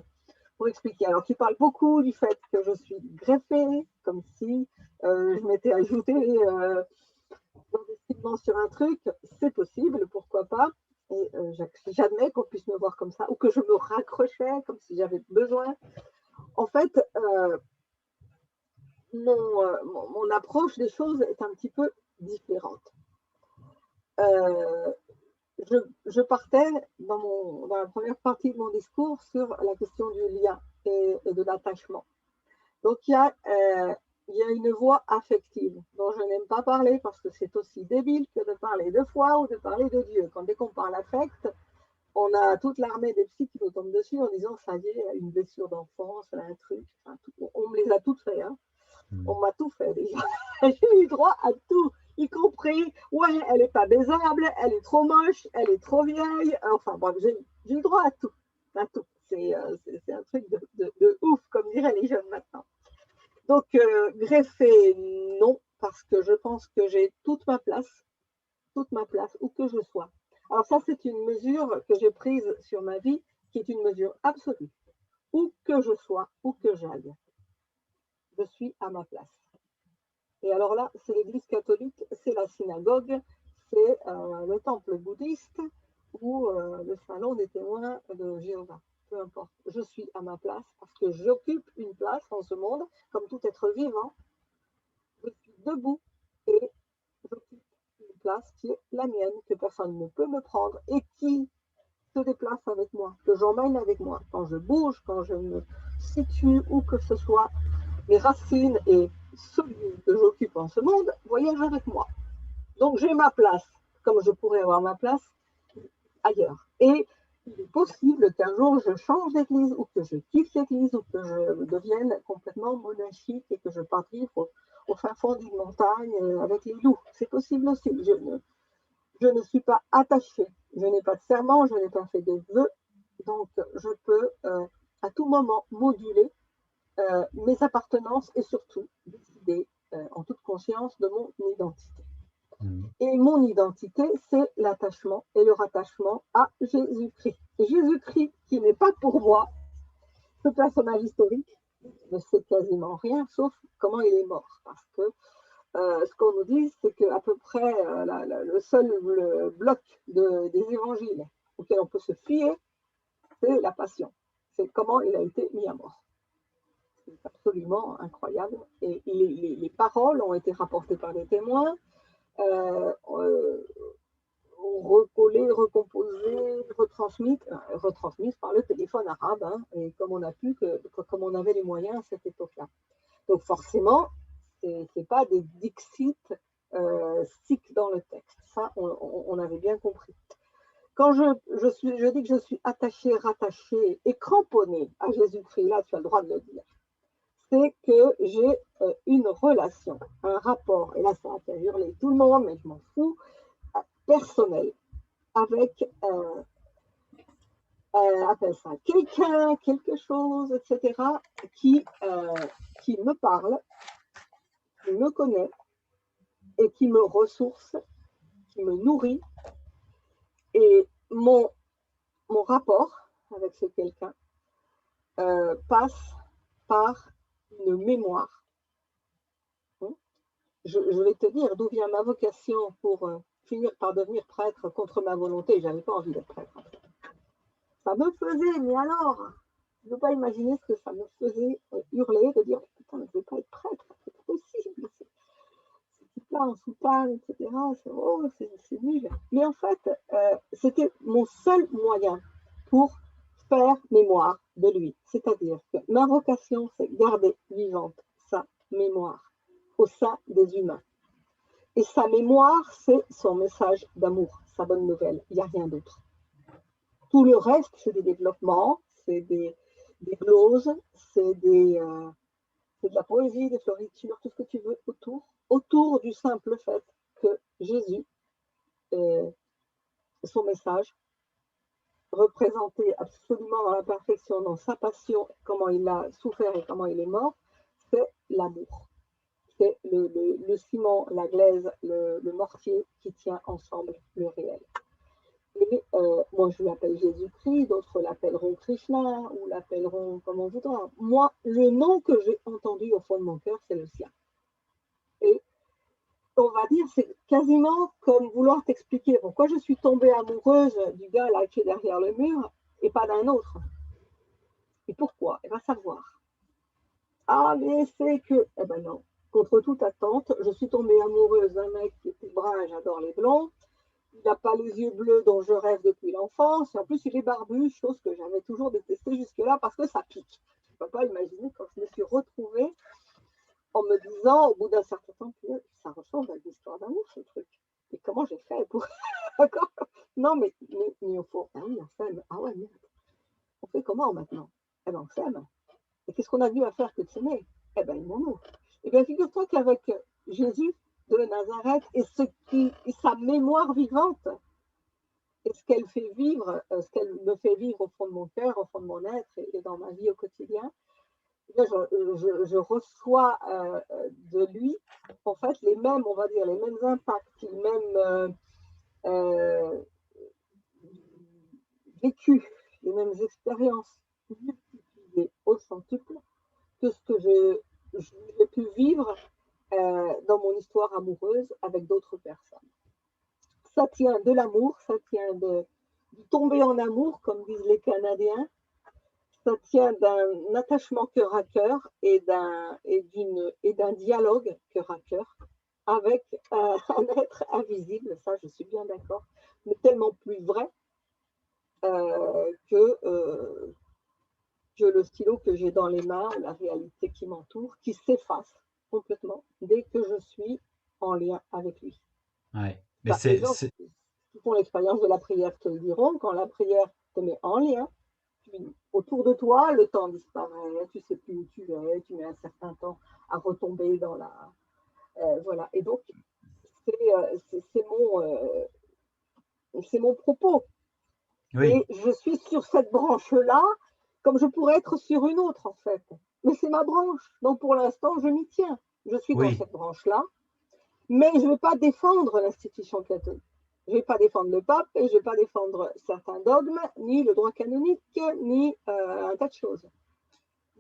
expliquer. Alors, tu parles beaucoup du fait que je suis greffée, comme si je m'étais ajoutée investigement sur un truc. C'est possible, pourquoi pas. Et j'admets qu'on puisse me voir comme ça, ou que je me raccrochais comme si j'avais besoin. En fait, mon approche des choses est un petit peu différente. Je partais dans la première partie de mon discours sur la question du lien et de l'attachement. Donc, il y a une voie affective dont je n'aime pas parler parce que c'est aussi débile que de parler de foi ou de parler de Dieu. Dès qu'on parle affect, on a toute l'armée des psys qui nous tombent dessus en disant ça y est, une blessure d'enfance, un truc. Enfin, on me les a toutes fait. Hein. On m'a tout fait déjà. J'ai eu droit à tout, y compris, ouais, elle n'est pas baisable, elle est trop moche, elle est trop vieille. Enfin, bref, j'ai eu droit à tout. À tout. C'est un truc de ouf, comme diraient les jeunes maintenant. Donc, greffer, non, parce que je pense que j'ai toute ma place, où que je sois. Alors ça, c'est une mesure que j'ai prise sur ma vie, qui est une mesure absolue. Où que je sois, où que j'aille, je suis à ma place. Et alors là, c'est l'église catholique, c'est la synagogue, c'est le temple bouddhiste ou le salon des témoins de Jéhovah. Peu importe, je suis à ma place parce que j'occupe une place dans ce monde, comme tout être vivant. Je suis debout et j'occupe une place qui est la mienne, que personne ne peut me prendre et qui se déplace avec moi, que j'emmène avec moi. Quand je bouge, quand je me situe, où que ce soit, mes racines et ce lieu que j'occupe en ce monde voyagent avec moi. Donc j'ai ma place, comme je pourrais avoir ma place ailleurs. Et il est possible qu'un jour je change d'église ou que je quitte l'église ou que je devienne complètement monachique et que je partisse au fin fond d'une montagne avec les loups. C'est possible aussi. Je ne suis pas attachée. Je n'ai pas de serment, je n'ai pas fait de vœux. Donc je peux à tout moment moduler mes appartenances et surtout décider en toute conscience de mon identité. Et mon identité, c'est l'attachement et le rattachement à Jésus-Christ. Jésus-Christ qui n'est pas pour moi ce personnage historique, ne sait quasiment rien, sauf comment il est mort. Parce que ce qu'on nous dit, c'est qu'à peu près le seul bloc des évangiles auquel on peut se fier, c'est la passion. C'est comment il a été mis à mort. C'est absolument incroyable. Et les paroles ont été rapportées par des témoins, recollées, recomposées, retransmises par le téléphone arabe, hein, et comme on a pu, comme on avait les moyens à cette époque-là. Donc forcément, c'est pas des dixit sikh dans le texte. Ça, on avait bien compris. Quand je dis que je suis attachée, rattachée et cramponnée à Jésus-Christ, là, tu as le droit de le dire, c'est que j'ai une relation, un rapport, et là, ça va faire hurler tout le monde, mais je m'en fous, personnel, avec, appelle ça, quelqu'un, quelque chose, etc., qui me parle, qui me connaît et qui me ressource, qui me nourrit. Et mon rapport avec ce quelqu'un passe par une mémoire. Je vais te dire d'où vient ma vocation pour finir par devenir prêtre contre ma volonté. Je n'avais pas envie d'être prêtre. Ça me faisait, mais alors, je ne peux pas imaginer ce que ça me faisait hurler, de dire putain, mais je ne veux pas être prêtre, c'est pas possible. C'est là en soutane, etc. C'est nul. Mais en fait, c'était mon seul moyen pour faire mémoire de lui. C'est-à-dire que ma vocation, c'est garder vivante sa mémoire au sein des humains. Et sa mémoire, c'est son message d'amour, sa bonne nouvelle. Il n'y a rien d'autre. Tout le reste, c'est des développements, c'est des gloses, c'est de la poésie, des floritures, tout ce que tu veux autour du simple fait que Jésus, son message, représenté absolument dans la perfection, dans sa passion, comment il a souffert et comment il est mort, c'est l'amour. C'est le ciment, la glaise, le mortier qui tient ensemble le réel. Et moi, je l'appelle Jésus-Christ, d'autres l'appelleront Krishna ou l'appelleront comme on voudra. Moi, le nom que j'ai entendu au fond de mon cœur, c'est le sien. Et on va dire, c'est quasiment comme vouloir t'expliquer pourquoi je suis tombée amoureuse du gars là qui est derrière le mur et pas d'un autre. Et pourquoi? Et va savoir. Ah, mais c'est que... Eh ben non. Contre toute attente, je suis tombée amoureuse d'un mec qui était brun, j'adore les blonds. Il n'a pas les yeux bleus dont je rêve depuis l'enfance. Et en plus, il est barbu, chose que j'avais toujours détestée jusque-là parce que ça pique. Je ne peux pas imaginer quand je me suis retrouvée en me disant, au bout d'un certain temps, ça ressemble à une histoire d'amour, ce truc. Et comment j'ai fait pour... Non, mais au fond, ah oui, on s'aime. Ah ouais, merde. On fait comment maintenant? Eh bien, on s'aime. Et qu'est-ce qu'on a dû à faire que de s'aimer? Eh bien, mon Eh bien, figure-toi qu'avec Jésus de Nazareth et sa mémoire vivante, et ce qu'elle fait vivre, ce qu'elle me fait vivre au fond de mon cœur, au fond de mon être et dans ma vie au quotidien, je reçois de lui, en fait, les mêmes, on va dire, les mêmes impacts, les mêmes vécus, les mêmes expériences multipliées au centuple que ce que j'ai pu vivre dans mon histoire amoureuse avec d'autres personnes. Ça tient de l'amour, ça tient du tomber en amour, comme disent les Canadiens. Ça tient d'un attachement cœur à cœur et d'un dialogue cœur à cœur avec un être invisible, ça je suis bien d'accord, mais tellement plus vrai que le stylo que j'ai dans les mains, la réalité qui m'entoure, qui s'efface complètement dès que je suis en lien avec lui. Ouais. Mais Les gens qui font l'expérience de la prière te le diront, quand la prière te met en lien, autour de toi, le temps disparaît, tu ne sais plus où tu es, tu mets un certain temps à retomber dans la... voilà, et donc c'est mon propos. oui, Et je suis sur cette branche-là, comme je pourrais être sur une autre, en fait. Mais c'est ma branche, donc pour l'instant, je m'y tiens. Je suis dans oui, cette branche-là, mais je ne vais pas défendre l'institution catholique. Je ne vais pas défendre le pape et je ne vais pas défendre certains dogmes, ni le droit canonique, ni un tas de choses.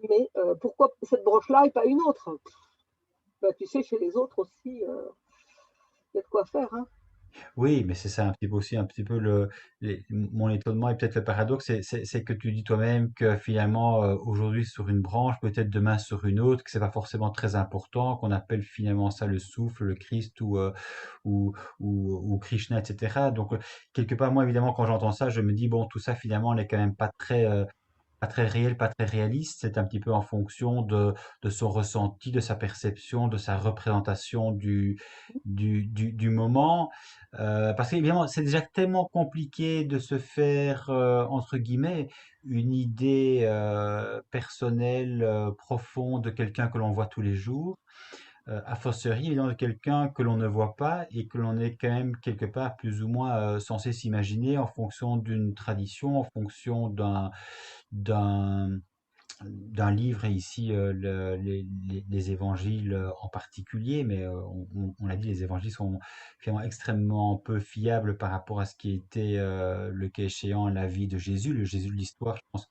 Mais pourquoi cette branche-là et pas une autre? Ben, tu sais, chez les autres aussi, il y a de quoi faire. Hein. oui, mais c'est ça un petit peu aussi, un petit peu mon étonnement et peut-être le paradoxe, c'est que tu dis toi-même que finalement, aujourd'hui sur une branche, peut-être demain sur une autre, que c'est pas forcément très important, qu'on appelle finalement ça le souffle, le Christ ou Krishna, etc. Donc, quelque part, moi, évidemment, quand j'entends ça, je me dis, bon, tout ça, finalement, n'est quand même pas très, pas très réel, pas très réaliste. C'est un petit peu en fonction de son ressenti, de sa perception, de sa représentation du moment. Parce qu'évidemment, c'est déjà tellement compliqué de se faire, entre guillemets, une idée personnelle, profonde de quelqu'un que l'on voit tous les jours. A fortiori, évidemment, de quelqu'un que l'on ne voit pas et que l'on est quand même quelque part plus ou moins censé s'imaginer en fonction d'une tradition, en fonction d'un, d'un livre, et ici les évangiles en particulier, mais on l'a dit, les évangiles sont finalement extrêmement peu fiables par rapport à ce qui était le cas échéant la vie de Jésus, le Jésus de l'histoire. Je pense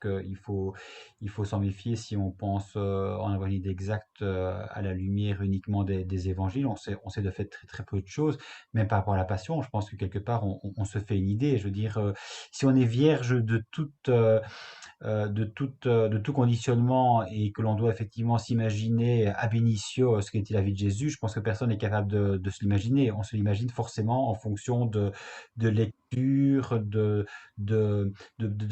il faut s'en méfier si on pense en avoir une idée exacte à la lumière uniquement des évangiles. On sait de fait très, très peu de choses, même par rapport à la passion. Je pense que quelque part on se fait une idée. Je veux dire, si on est vierge de tout conditionnement et que l'on doit effectivement s'imaginer ab initio ce qu'était la vie de Jésus, je pense que personne n'est capable de se l'imaginer. On se l'imagine forcément en fonction de lectures, de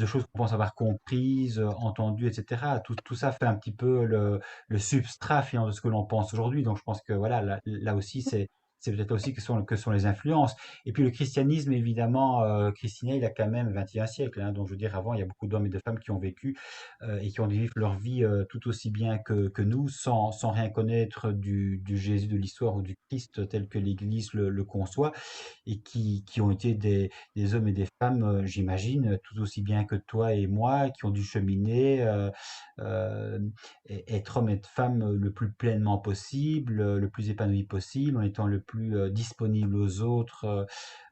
choses qu'on pense avoir comprises, entendues, etc. Tout ça fait un petit peu le substrat finalement de ce que l'on pense aujourd'hui. Donc je pense que voilà, là aussi, c'est peut-être aussi que sont les influences. Et puis le christianisme, évidemment, Christinet, il a quand même 21 siècles. Hein, donc je veux dire, avant, il y a beaucoup d'hommes et de femmes qui ont vécu et qui ont dû vivre leur vie tout aussi bien que nous, sans rien connaître du Jésus de l'histoire ou du Christ tel que l'Église le conçoit, et qui ont été des hommes et des femmes, j'imagine, tout aussi bien que toi et moi, qui ont dû cheminer, euh, être homme et être femme le plus pleinement possible, le plus épanoui possible, en étant le plus disponible aux autres.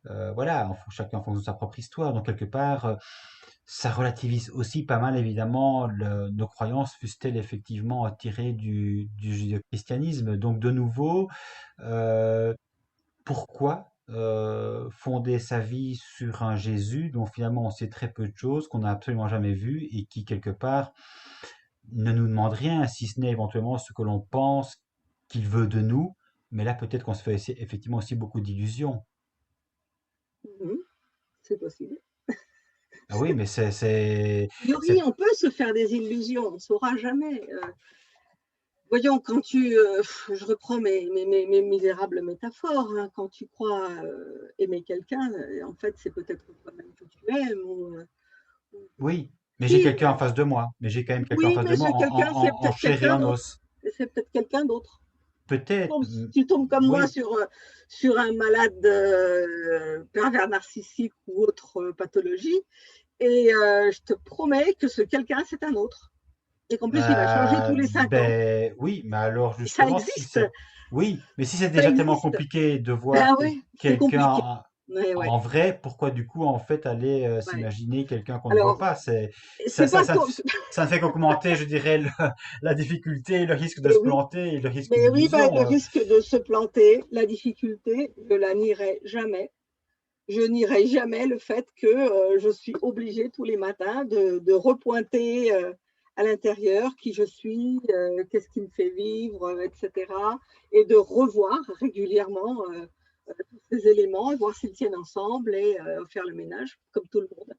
Voilà, chacun en fonction de sa propre histoire. Donc quelque part, ça relativise aussi pas mal évidemment nos croyances, fussent-elles effectivement tirées du judéo-christianisme. Donc de nouveau, euh, pourquoi fonder sa vie sur un Jésus dont finalement on sait très peu de choses, qu'on n'a absolument jamais vu et qui quelque part ne nous demande rien, si ce n'est éventuellement ce que l'on pense qu'il veut de nous. Mais là, peut-être qu'on se fait effectivement aussi beaucoup d'illusions. Mhm, c'est possible. Ah oui, mais Yuri, on peut se faire des illusions, on ne saura jamais. Voyons, quand je reprends mes misérables métaphores, hein, quand tu crois aimer quelqu'un, en fait, c'est peut-être toi-même que tu aimes. Oui, mais j'ai Qui, quelqu'un en face de moi. Mais j'ai quand même quelqu'un en oui, face de mais moi ce quelqu'un, c'est en peut-être chair et quelqu'un en d'autre. os. C'est peut-être quelqu'un d'autre. Peut-être, Tu tombes comme moi oui, sur un malade pervers narcissique ou autre pathologie, et je te promets que ce quelqu'un, c'est un autre. Et qu'en plus, il va changer tous les 5 ans. ben oui, mais alors Et ça justement, si existe, c'est, oui, mais si c'est ça déjà tellement existe. compliqué de voir Ben oui, c'est compliqué. quelqu'un Ouais, ouais, en vrai, pourquoi du coup en fait aller ouais. s'imaginer quelqu'un qu'on ne voit Alors, pas? c'est pas comme. Ça ne fait qu'augmenter, je dirais, la difficulté, le risque de Mais se oui, planter et le risque mais oui, ben, le d'illusion. risque de se planter, la difficulté, je la nierai jamais. Je nierai jamais le fait que je suis obligée tous les matins de repointer à l'intérieur qui je suis, qu'est-ce qui me fait vivre, etc. Et de revoir régulièrement tous ces éléments et voir s'ils tiennent ensemble et faire le ménage comme tout le monde.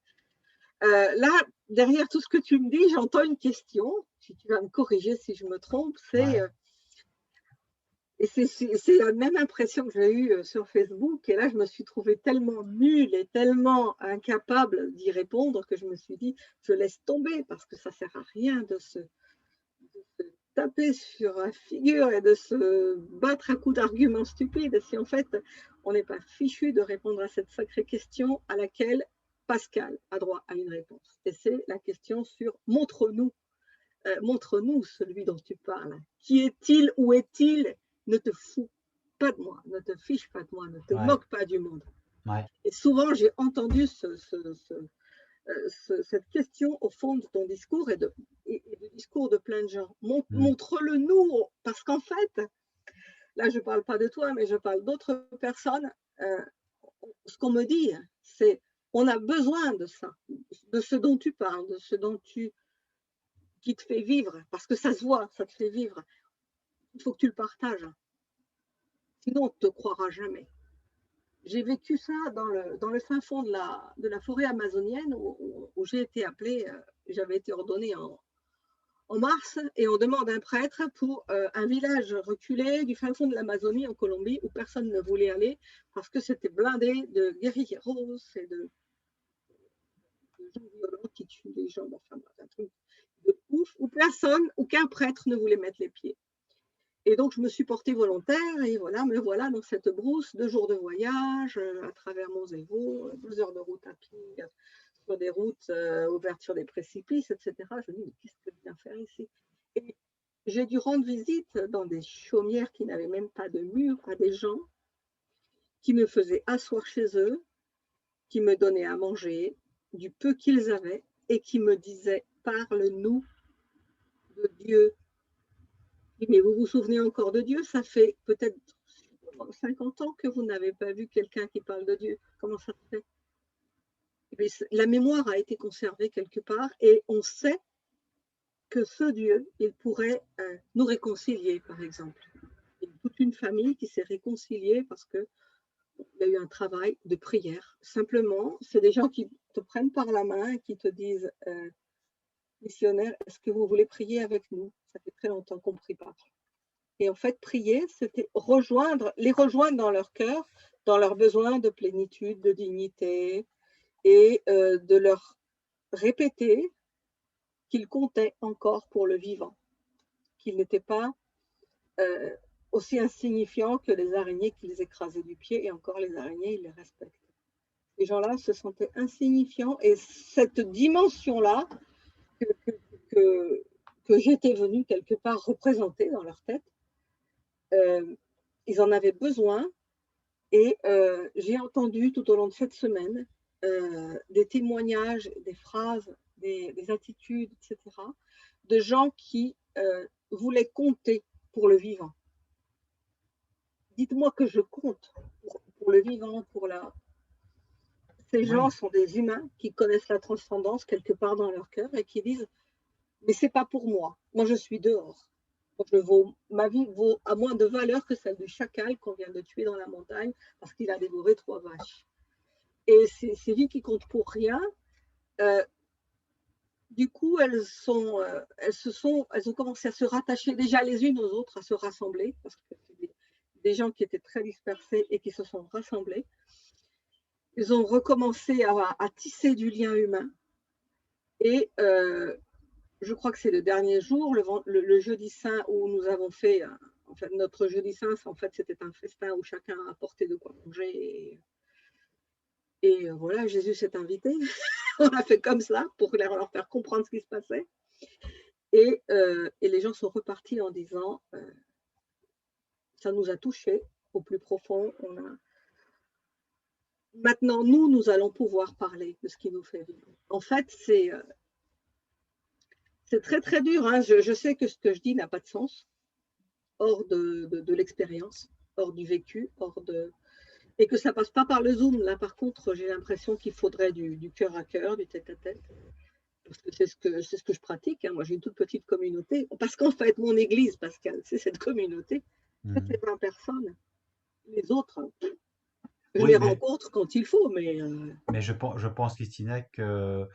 Là, derrière tout ce que tu me dis, j'entends une question. Si tu vas me corriger si je me trompe, Ouais. et c'est la même impression que j'ai eue sur Facebook. Et là, je me suis trouvée tellement nulle et tellement incapable d'y répondre que je me suis dit, je laisse tomber parce que ça ne sert à rien de se taper sur la figure et de se battre à coups d'arguments stupides. Et si en fait, on n'est pas fichu de répondre à cette sacrée question à laquelle Pascal a droit à une réponse. Et c'est la question sur montre-nous celui dont tu parles. Qui est-il? Où est-il? Ne te fous pas de moi, ne te fiche pas de moi, ne te Ouais, moque pas du monde. ouais. Et souvent, j'ai entendu cette question au fond de ton discours et du discours de plein de gens. Hmm. Montre-le nous, parce qu'en fait, là, je ne parle pas de toi, mais je parle d'autres personnes. Euh, ce qu'on me dit, c'est on a besoin de ça, de ce dont tu parles, de ce dont qui te fait vivre, parce que ça se voit, ça te fait vivre. Il faut que tu le partages, sinon on ne te croira jamais. J'ai vécu ça dans le fin fond de la forêt amazonienne où j'ai été appelée j'avais été ordonnée en mars et on demande un prêtre pour un village reculé du fin fond de l'Amazonie en Colombie où personne ne voulait aller parce que c'était blindé de guérilleros et de gens violents qui tuent les gens. Enfin, un truc de ouf où personne, aucun prêtre ne voulait mettre les pieds. Et donc, je me suis portée volontaire et voilà, me voilà dans cette brousse, 2 jours de voyage à travers Montzévo, 2 heures de route à pied sur des routes ouvertes sur des précipices, etc. Je me dis, mais qu'est-ce que je viens faire ici? Et j'ai dû rendre visite dans des chaumières qui n'avaient même pas de mur à des gens qui me faisaient asseoir chez eux, qui me donnaient à manger du peu qu'ils avaient et qui me disaient, parle-nous de Dieu. Mais vous vous souvenez encore de Dieu? Ça fait peut-être 50 ans que vous n'avez pas vu quelqu'un qui parle de Dieu. Comment ça se fait? Mais la mémoire a été conservée quelque part et on sait que ce Dieu, il pourrait nous réconcilier, par exemple. Il y a toute une famille qui s'est réconciliée parce qu'il y a eu un travail de prière. Simplement, c'est des gens qui te prennent par la main et qui te disent missionnaire, est-ce que vous voulez prier avec nous? Ça fait très longtemps qu'on ne prie pas. Et en fait, prier, c'était les rejoindre dans leur cœur, dans leurs besoins de plénitude, de dignité, et de leur répéter qu'ils comptaient encore pour le vivant, qu'ils n'étaient pas aussi insignifiants que les araignées qu'ils écrasaient du pied, et encore les araignées, ils les respectent. Ces gens-là se sentaient insignifiants, et cette dimension-là que j'étais venue quelque part représenter dans leur tête, ils en avaient besoin, et j'ai entendu tout au long de cette semaine des témoignages, des phrases, des attitudes, etc., de gens qui voulaient compter pour le vivant. Dites-moi que je compte pour le vivant, pour la... Ces gens Oui, sont des humains qui connaissent la transcendance quelque part dans leur cœur et qui disent mais c'est pas pour moi. Moi, je suis dehors. Ma vie vaut à moins de valeur que celle du chacal qu'on vient de tuer dans la montagne parce qu'il a dévoré 3 vaches. Et ces vies qui comptent pour rien, du coup, elles ont commencé à se rattacher déjà les unes aux autres, à se rassembler, parce que c'est des gens qui étaient très dispersés et qui se sont rassemblés. Ils ont recommencé à tisser du lien humain. Et je crois que c'est le dernier jour, le jeudi saint, où nous avons fait, en fait, notre jeudi saint, en fait, c'était un festin où chacun a apporté de quoi manger. Et voilà, Jésus s'est invité. On a fait comme ça pour leur faire comprendre ce qui se passait. Et les gens sont repartis en disant ça nous a touchés au plus profond. Maintenant, nous allons pouvoir parler de ce qui nous fait vivre. En fait, c'est très, très dur. Hein. Je sais que ce que je dis n'a pas de sens, hors de l'expérience, hors du vécu, et que ça passe pas par le Zoom. Là, par contre, j'ai l'impression qu'il faudrait du cœur à cœur, du tête à tête. Parce que c'est ce que je pratique. Hein. Moi, j'ai une toute petite communauté. Parce qu'en fait, mon église, Pascal, c'est cette communauté. C'est les 20 personnes. Les autres, je oui, les rencontre quand il faut, mais mais je pense, Christina, que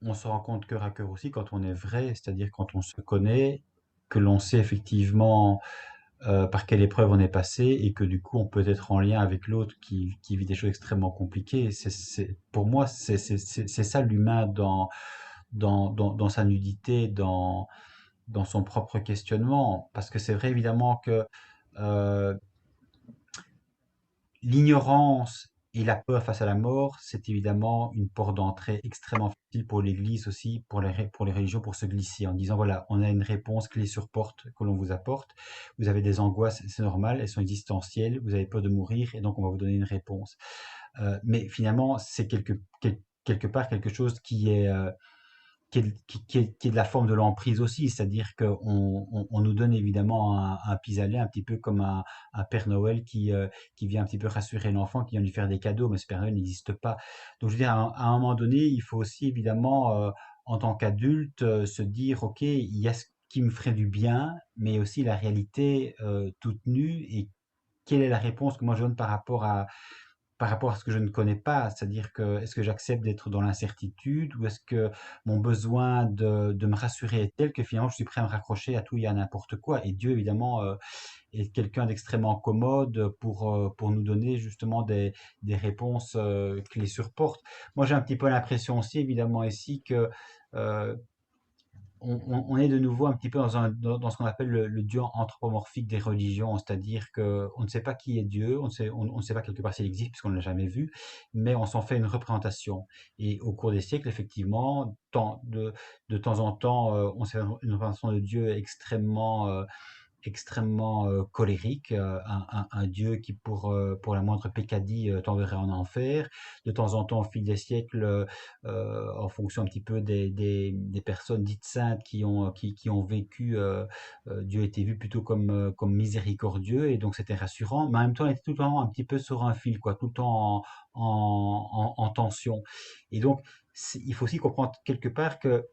on se rend compte cœur à cœur aussi quand on est vrai, c'est-à-dire quand on se connaît, que l'on sait effectivement par quelle épreuve on est passé et que du coup on peut être en lien avec l'autre qui vit des choses extrêmement compliquées. Pour moi, c'est ça l'humain dans sa nudité, dans son propre questionnement. Parce que c'est vrai évidemment que euh, l'ignorance et la peur face à la mort, c'est évidemment une porte d'entrée extrêmement facile pour l'Église aussi, pour les religions, pour se glisser en disant, voilà, on a une réponse clé sur porte que l'on vous apporte. Vous avez des angoisses, c'est normal, elles sont existentielles, vous avez peur de mourir et donc on va vous donner une réponse. Mais finalement, c'est quelque part quelque chose qui est de la forme de l'emprise aussi, c'est-à-dire qu'on on nous donne évidemment un pis-aller, un petit peu comme un Père Noël qui vient un petit peu rassurer l'enfant, qui vient lui faire des cadeaux, mais ce Père Noël n'existe pas. Donc je veux dire, à un moment donné, il faut aussi évidemment, en tant qu'adulte, se dire, OK, il y a ce qui me ferait du bien, mais aussi la réalité toute nue, et quelle est la réponse que moi je donne par rapport par rapport à ce que je ne connais pas. C'est-à-dire que est-ce que j'accepte d'être dans l'incertitude ou est-ce que mon besoin de me rassurer est tel que finalement je suis prêt à me raccrocher à tout et à n'importe quoi. Et Dieu, évidemment, est quelqu'un d'extrêmement commode pour nous donner justement des réponses clés sur porte. Moi, j'ai un petit peu l'impression aussi, évidemment, ici que euh, on est de nouveau un petit peu dans ce qu'on appelle le Dieu anthropomorphique des religions, c'est-à-dire qu'on ne sait pas qui est Dieu, on ne sait pas quelque part s'il existe puisqu'on ne l'a jamais vu, mais on s'en fait une représentation. Et au cours des siècles, effectivement, de temps en temps, on s'est fait une représentation de Dieu extrêmement colérique, un dieu qui pour la moindre peccadille t'enverrait en enfer. De temps en temps, au fil des siècles, en fonction un petit peu des personnes dites saintes qui ont vécu, Dieu était vu plutôt comme miséricordieux et donc c'était rassurant, mais en même temps, il était tout le temps un petit peu sur un fil, quoi, tout le temps en tension. Et donc, il faut aussi comprendre quelque part que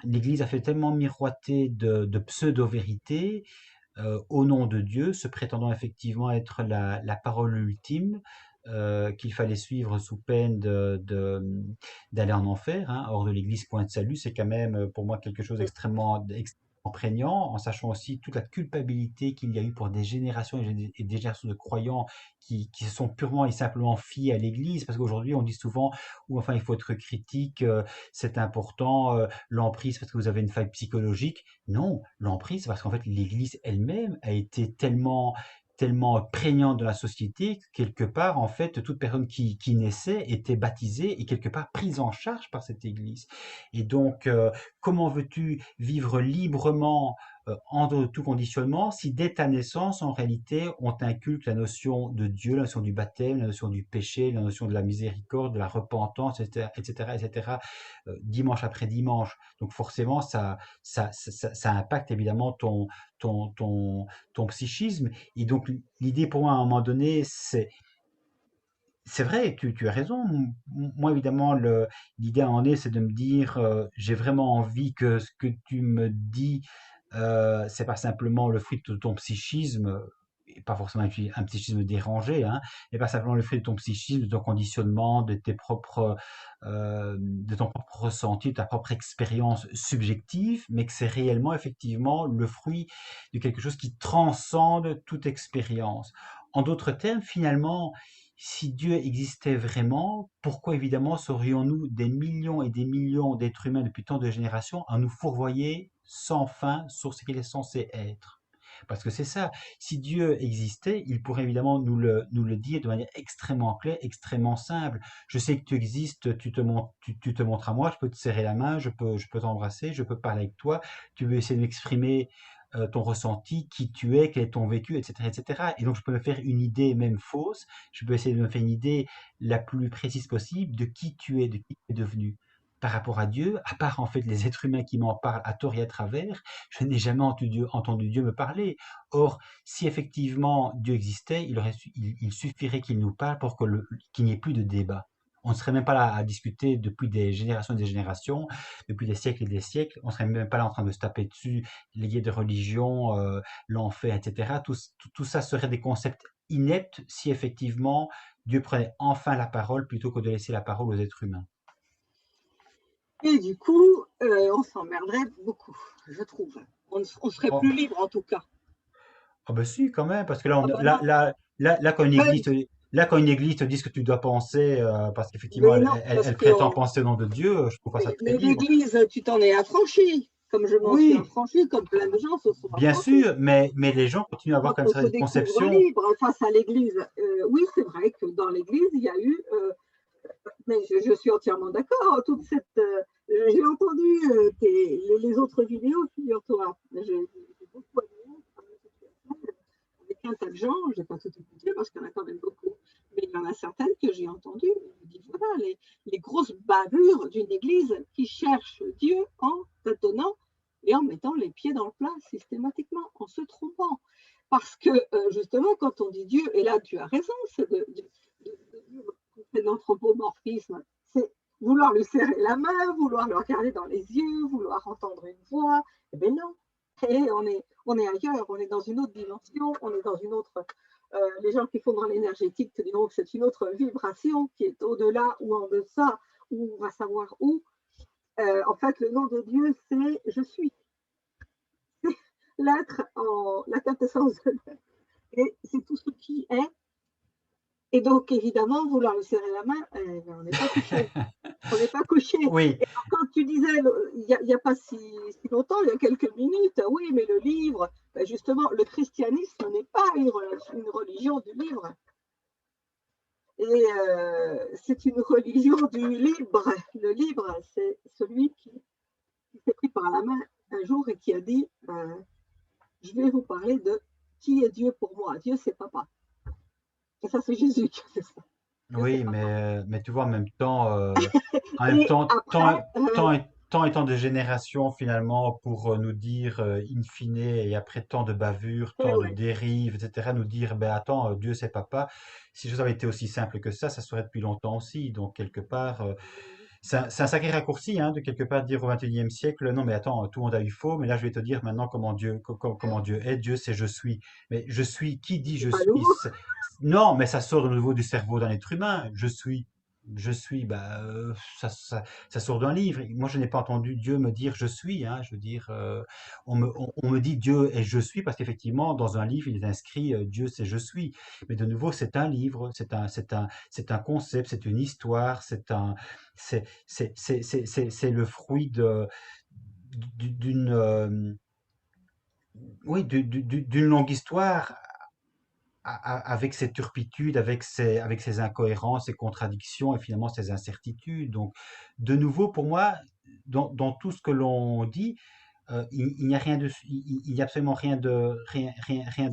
l'Église a fait tellement miroiter de pseudo-vérités au nom de Dieu, se prétendant effectivement être la parole ultime, qu'il fallait suivre sous peine d'aller en enfer. Hein. Hors de l'Église, point de salut, c'est quand même pour moi quelque chose d'extrêmement prégnant, en sachant aussi toute la culpabilité qu'il y a eu pour des générations et des générations de croyants qui se sont purement et simplement fiés à l'Église, parce qu'aujourd'hui on dit souvent, ou enfin il faut être critique, c'est important, l'emprise parce que vous avez une faille psychologique. Non, l'emprise, c'est parce qu'en fait, l'Église elle-même a été tellement prégnante dans la société que quelque part, en fait, toute personne qui naissait était baptisée et quelque part prise en charge par cette Église. Et donc, comment veux-tu vivre librement en dehors de tout conditionnement si dès ta naissance, en réalité, on t'inculque la notion de Dieu, la notion du baptême, la notion du péché, la notion de la miséricorde, de la repentance, etc., etc., etc., dimanche après dimanche. Donc forcément, ça impacte évidemment ton psychisme. Et donc, l'idée pour moi, à un moment donné, c'est vrai, tu as raison. Moi, évidemment, l'idée en est, c'est de me dire, j'ai vraiment envie que ce que tu me dis, c'est pas simplement le fruit de ton psychisme, et pas forcément un psychisme dérangé, hein, et pas simplement le fruit de ton psychisme, de ton conditionnement, de ton propre ressenti, de ta propre expérience subjective, mais que c'est réellement, effectivement, le fruit de quelque chose qui transcende toute expérience. En d'autres termes, finalement, si Dieu existait vraiment, pourquoi évidemment serions-nous des millions et des millions d'êtres humains depuis tant de générations à nous fourvoyer sans fin sur ce qu'il est censé être? Parce que c'est ça, si Dieu existait, il pourrait évidemment nous le dire de manière extrêmement claire, extrêmement simple. Je sais que tu existes, tu te montres à moi, je peux te serrer la main, je peux t'embrasser, je peux parler avec toi, tu veux essayer de m'exprimer ton ressenti, qui tu es, quel est ton vécu, etc., etc. Et donc je peux me faire une idée même fausse, je peux essayer de me faire une idée la plus précise possible de qui tu es, de qui tu es devenu. Par rapport à Dieu, à part en fait les êtres humains qui m'en parlent à tort et à travers, je n'ai jamais entendu Dieu me parler. Or, si effectivement Dieu existait, il suffirait qu'il nous parle pour qu'il n'y ait plus de débat. On ne serait même pas là à discuter depuis des générations et des générations, depuis des siècles et des siècles. On ne serait même pas là en train de se taper dessus, les guides de religion, l'enfer, etc. Tout ça serait des concepts ineptes si effectivement Dieu prenait enfin la parole plutôt que de laisser la parole aux êtres humains. Et du coup, on s'emmerderait beaucoup, je trouve. On serait Oh, plus libre en tout cas. oh ben si, quand même, parce que Ah bah non. là, quand une Ouais, église quand une église te dit ce que tu dois penser, parce qu'effectivement, mais non, parce elle que prétend penser au nom de Dieu, je trouve pas ça très mais libre. l'Église, tu t'en es affranchi, comme je m'en suis Oui, affranchi, comme plein de gens se sont bien affranchis. sûr, mais les gens continuent à avoir Quand quand même on se certaines découvre conceptions. libre face à l'Église, oui, c'est vrai que dans l'Église, il y a eu, mais je suis entièrement d'accord, toute cette, j'ai entendu les autres vidéos, figure-toi. J'ai beaucoup admiré avec un tas de gens, je n'ai pas tout écouté parce qu'il y en a quand même beaucoup, mais il y en a certaines que j'ai entendues. Je dis voilà, les grosses bavures d'une église qui cherche Dieu en tâtonnant et en mettant les pieds dans le plat systématiquement, en se trompant. Parce que justement, quand on dit Dieu, et là tu as raison, c'est de dire c'est l'anthropomorphisme, c'est vouloir lui serrer la main, vouloir le regarder dans les yeux, vouloir entendre une voix. Eh bien non, et on est ailleurs, on est dans une autre dimension, on est dans une autre les gens qui font dans l'énergétique te diront que c'est une autre vibration qui est au-delà ou en deçà, ou on va savoir où. En fait, le nom de Dieu, c'est je suis. L'être en la quintessence de l'être. Et c'est tout ce qui est. Et donc, évidemment, vouloir lui serrer la main, on n'est pas couché. On n'est pas couché. Oui, Et alors, quand tu disais, il n'y a pas si longtemps, il y a quelques minutes, oui, mais le livre, ben justement, le christianisme n'est pas une religion du livre. Et c'est une religion du libre. Le libre, c'est celui qui s'est pris par la main un jour et qui a dit je vais vous parler de qui est Dieu pour moi. Dieu, c'est papa. Et ça, c'est Jésus qui a fait ça. Dieu, c'est oui, papa. mais tu vois, en même Et temps, après, tant et tant de générations finalement pour nous dire in fine, et après tant de bavures, tant de ouais. dérives, etc., nous dire, ben attends, Dieu c'est papa. Si ça avait été aussi simple que ça serait depuis longtemps aussi. Donc quelque part, c'est un sacré raccourci, hein, de quelque part dire au XXIe siècle, non mais attends, tout le monde a eu faux, mais là je vais te dire maintenant comment Dieu est. Dieu c'est je suis. Mais je suis, qui dit C'est je pas suis? nouveau. Non, mais ça sort de nouveau du cerveau d'un être humain. Je suis, bah, ça sort d'un livre. Moi, je n'ai pas entendu Dieu me dire je suis, hein. Je veux dire, on me dit Dieu est je suis parce qu'effectivement, dans un livre, il est inscrit Dieu c'est je suis. Mais de nouveau, c'est un livre, c'est un concept, c'est une histoire, c'est le fruit d'une, oui, d'une longue histoire avec ses turpitudes, avec ses incohérences, ses contradictions et finalement ses incertitudes. Donc, de nouveau, pour moi, dans tout ce que l'on dit, il n'y a rien de, il n'y a absolument rien de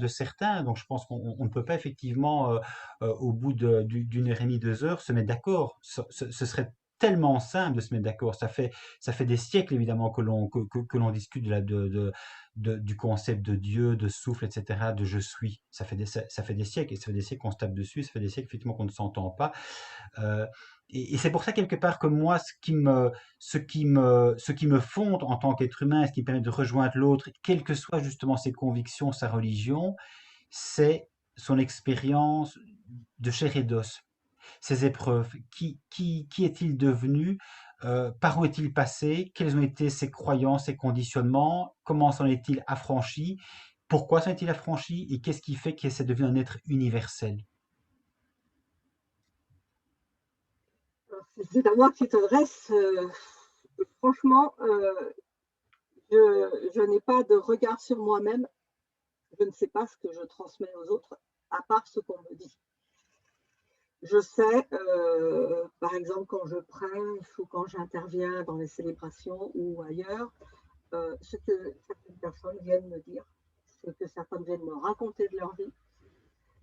certain. Donc, je pense qu'on ne peut pas effectivement, au bout d'une heure et demie, 2 heures, se mettre d'accord. Ce serait tellement simple de se mettre d'accord. Ça fait des siècles évidemment que l'on discute du concept de Dieu, de souffle, etc., de je suis. Ça fait des siècles, et ça fait des siècles qu'on se tape dessus, ça fait des siècles effectivement qu'on ne s'entend pas. Euh, et c'est pour ça quelque part que moi, ce qui me fonde en tant qu'être humain, ce qui me permet de rejoindre l'autre, quelles que soient justement ses convictions, sa religion, c'est son expérience de chair et d'os, ses épreuves. Qui est-il devenu? Par où est-il passé? Quelles ont été ses croyances, ses conditionnements? Comment s'en est-il affranchi? Pourquoi s'en est-il affranchi? Et qu'est-ce qui fait qu'il s'est devenu un être universel? C'est à moi que tu t'adresses. Franchement, je n'ai pas de regard sur moi-même. Je ne sais pas ce que je transmets aux autres, à part ce qu'on me dit. Je sais, par exemple, quand je prêche ou quand j'interviens dans les célébrations ou ailleurs, ce que certaines personnes viennent me dire, ce que certaines viennent me raconter de leur vie.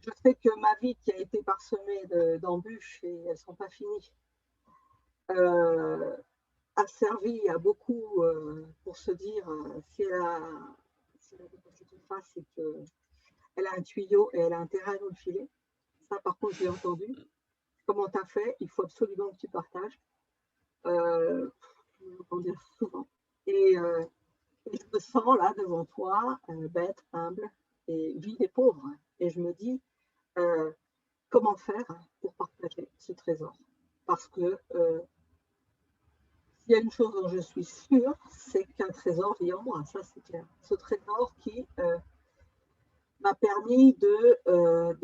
Je sais que ma vie qui a été parsemée d'embûches, et elles ne sont pas finies, a servi à beaucoup pour se dire si elle a dépassé une face, c'est qu'elle a un tuyau et elle a intérêt à nous le filer. Ça, par contre, je l'ai entendu. Comment tu as fait? Il faut absolument que tu partages. Je l'entends dire souvent. Et je me sens là devant toi, bête, humble et vide et pauvre. Et je me dis, euh, comment faire pour partager ce trésor? Parce que s'il y a une chose dont je suis sûre, c'est qu'un trésor vit en moi, ça c'est clair. Ce trésor qui m'a permis de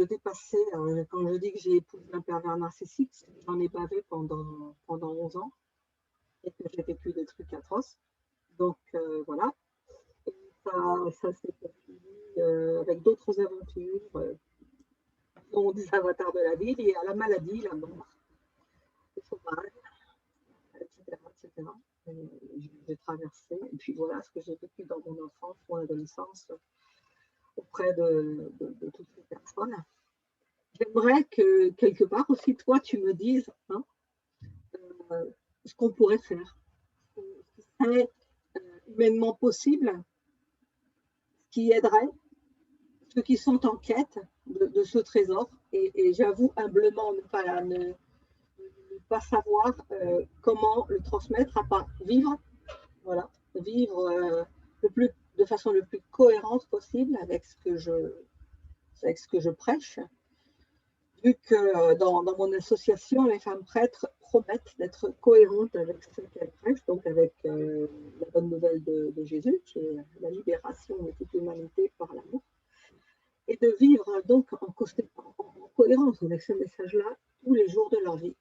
dépasser, quand je dis que j'ai épousé un pervers narcissique, j'en ai bavé pendant 11 ans et que j'ai vécu des trucs atroces. Donc voilà, et ça s'est poursuivi avec d'autres aventures, dont des avatars de la vie liés à la maladie, la mort, le chômage, etc. etc. J'ai traversé, et puis voilà ce que j'ai vécu dans mon enfance, mon adolescence, auprès de toutes ces personnes. J'aimerais que quelque part aussi, toi, tu me dises hein, ce qu'on pourrait faire, ce qui serait humainement possible, ce qui aiderait ceux qui sont en quête de ce trésor. Et j'avoue humblement ne pas savoir comment le transmettre, à part vivre, voilà, vivre de façon le plus cohérente possible avec ce que je avec ce que je prêche, vu que dans mon association, les femmes prêtres promettent d'être cohérentes avec ce qu'elles prêchent, donc avec la bonne nouvelle de Jésus, qui est la libération de toute l'humanité par l'amour, et de vivre donc en cohérence avec ce message-là tous les jours de leur vie,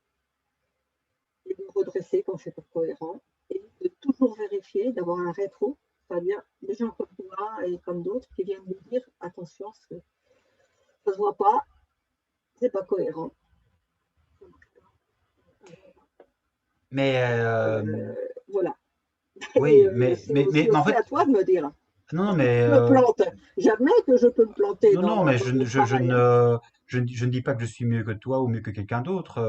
et de redresser quand c'est pas cohérent, et de toujours vérifier, d'avoir un rétro, c'est-à-dire des gens comme toi et comme d'autres qui viennent nous dire attention, ça ne se voit pas, c'est pas cohérent. Mais Voilà. Et oui, c'est mais en aussi fait, à toi de me dire. non, non, Si mais je me plante, j'admets que je peux me planter non, non, mais dans le travail. Hein. je ne dis pas que je suis mieux que toi ou mieux que quelqu'un d'autre.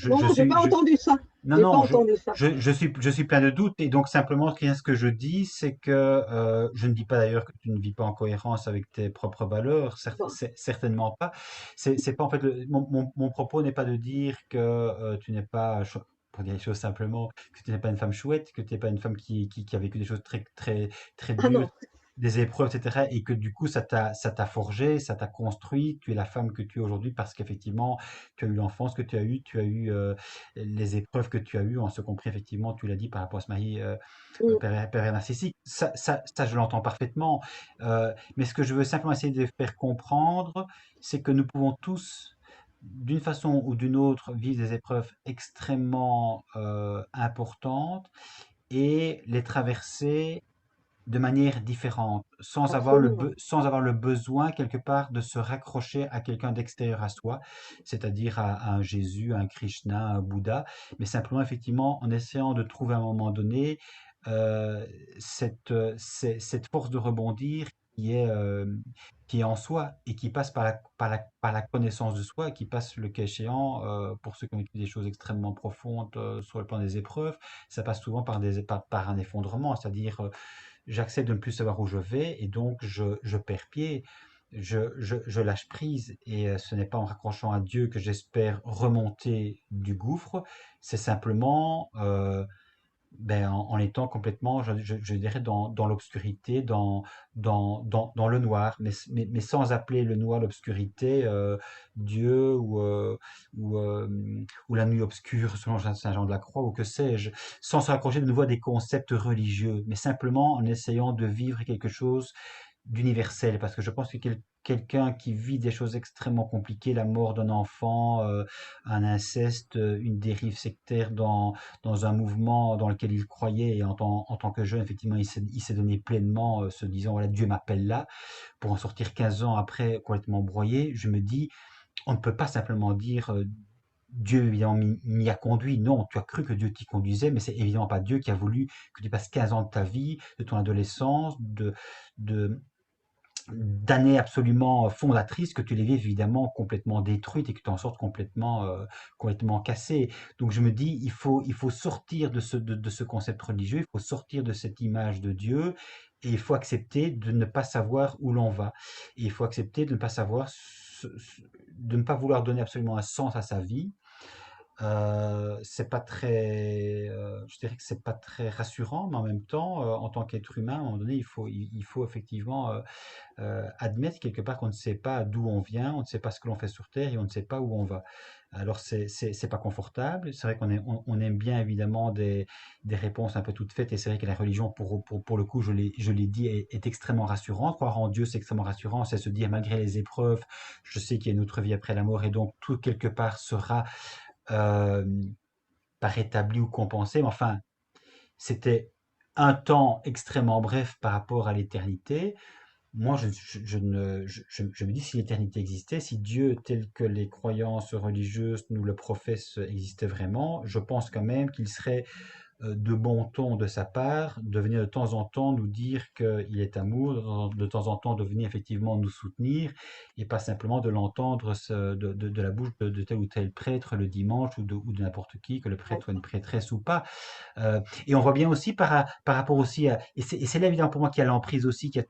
Non, non, j'ai pas entendu ça. Non, J'ai pas non, entendu ça. je suis plein de doutes et donc simplement, ce que je dis, c'est que je ne dis pas d'ailleurs que tu ne vis pas en cohérence avec tes propres valeurs, Bon. certainement pas. C'est pas en fait mon propos n'est pas de dire que tu n'es pas, pour dire les choses simplement, que tu n'es pas une femme chouette, que tu n'es pas une femme qui a vécu des choses très Ah dures, non, des épreuves, etc. Et que du coup, ça t'a forgé, ça t'a construit. Tu es la femme que tu es aujourd'hui parce qu'effectivement, tu as eu l'enfance que tu as eu les épreuves que tu as eues, en ce compris effectivement, tu l'as dit par rapport à ce mari pervers narcissique, ça je l'entends parfaitement. Mais ce que je veux simplement essayer de faire comprendre, c'est que nous pouvons tous, d'une façon ou d'une autre, vivre des épreuves extrêmement importantes et les traverser de manière différente, absolument. sans avoir le besoin quelque part de se raccrocher à quelqu'un d'extérieur à soi, c'est-à-dire à un Jésus, à un Krishna, à un Bouddha, mais simplement effectivement en essayant de trouver à un moment donné euh, cette force de rebondir qui est en soi et qui passe par la connaissance de soi, et qui passe le cas échéant, pour ceux qui ont vécu des choses extrêmement profondes sur le plan des épreuves, ça passe souvent par un effondrement, c'est-à-dire j'accepte de ne plus savoir où je vais et donc je perds pied, je lâche prise et ce n'est pas en raccrochant à Dieu que j'espère remonter du gouffre, c'est simplement en étant complètement, je dirais, dans l'obscurité, dans le noir, mais sans appeler le noir, l'obscurité, Dieu ou la nuit obscure selon Saint Jean de la Croix ou que sais-je, sans se raccrocher de nouveau à des concepts religieux, mais simplement en essayant de vivre quelque chose d'universel, parce que je pense que quelqu'un qui vit des choses extrêmement compliquées, la mort d'un enfant, un inceste, une dérive sectaire dans un mouvement dans lequel il croyait et en tant que jeune, effectivement, il s'est donné pleinement, se disant, voilà, Dieu m'appelle là, pour en sortir 15 ans après complètement broyé, je me dis, on ne peut pas simplement dire, Dieu évidemment m'y a conduit. Non, tu as cru que Dieu t'y conduisait, mais c'est évidemment pas Dieu qui a voulu que tu passes 15 ans de ta vie, de ton adolescence, de, d'années absolument fondatrices, que tu les vives évidemment complètement détruites et que tu en sortes complètement cassé. Donc je me dis, il faut sortir de ce concept religieux, il faut sortir de cette image de Dieu et il faut accepter de ne pas savoir où l'on va. Et il faut accepter de ne pas savoir, de ne pas vouloir donner absolument un sens à sa vie. C'est pas très, je dirais que c'est pas très rassurant, mais en même temps, en tant qu'être humain, à un moment donné, il faut effectivement admettre quelque part qu'on ne sait pas d'où on vient, on ne sait pas ce que l'on fait sur Terre et on ne sait pas où on va. Alors c'est pas confortable. C'est vrai on aime bien évidemment des réponses un peu toutes faites et c'est vrai que la religion pour le coup je l'ai dit est extrêmement rassurante. Croire en Dieu c'est extrêmement rassurant, c'est se dire malgré les épreuves, je sais qu'il y a une autre vie après la mort et donc tout quelque part sera euh, pas rétabli ou compensé. Mais enfin c'était un temps extrêmement bref par rapport à l'éternité. Moi, je me dis si l'éternité existait, si Dieu tel que les croyances religieuses nous le professent existait vraiment, je pense quand même qu'il serait de bon ton de sa part de venir de temps en temps nous dire qu'il est amour, de temps en temps de venir effectivement nous soutenir, et pas simplement de l'entendre de la bouche de tel ou tel prêtre le dimanche ou de n'importe qui, que le prêtre soit une prêtresse ou pas. Et on voit bien aussi par rapport aussi à, et c'est là évidemment pour moi qu'il y a l'emprise aussi, qu'il y a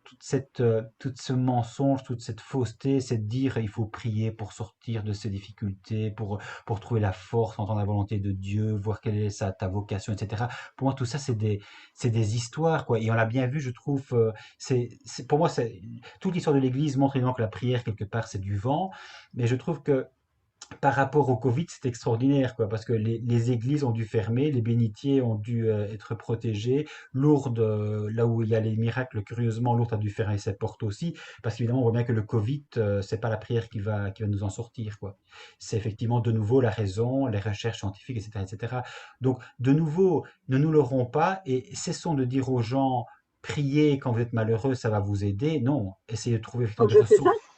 tout ce mensonge, toute cette fausseté, c'est de dire il faut prier pour sortir de ces difficultés, pour trouver la force, entendre la volonté de Dieu, voir quelle est ta vocation, etc. etc. Pour moi, tout ça, c'est des histoires, quoi. Et on l'a bien vu, je trouve. Pour moi, toute l'histoire de l'Église montre évidemment que la prière, quelque part, c'est du vent. Mais je trouve que par rapport au Covid, c'est extraordinaire, quoi, parce que les églises ont dû fermer, les bénitiers ont dû être protégés. Lourdes, là où il y a les miracles, curieusement, Lourdes a dû fermer ses portes aussi, parce qu'évidemment, on voit bien que le Covid, c'est pas la prière qui va nous en sortir, quoi. C'est effectivement de nouveau la raison, les recherches scientifiques, etc., etc. Donc, de nouveau, ne nous leurrons pas et cessons de dire aux gens, priez quand vous êtes malheureux, ça va vous aider. Non, essayez de trouver effectivement Donc des je fais ça. ressources.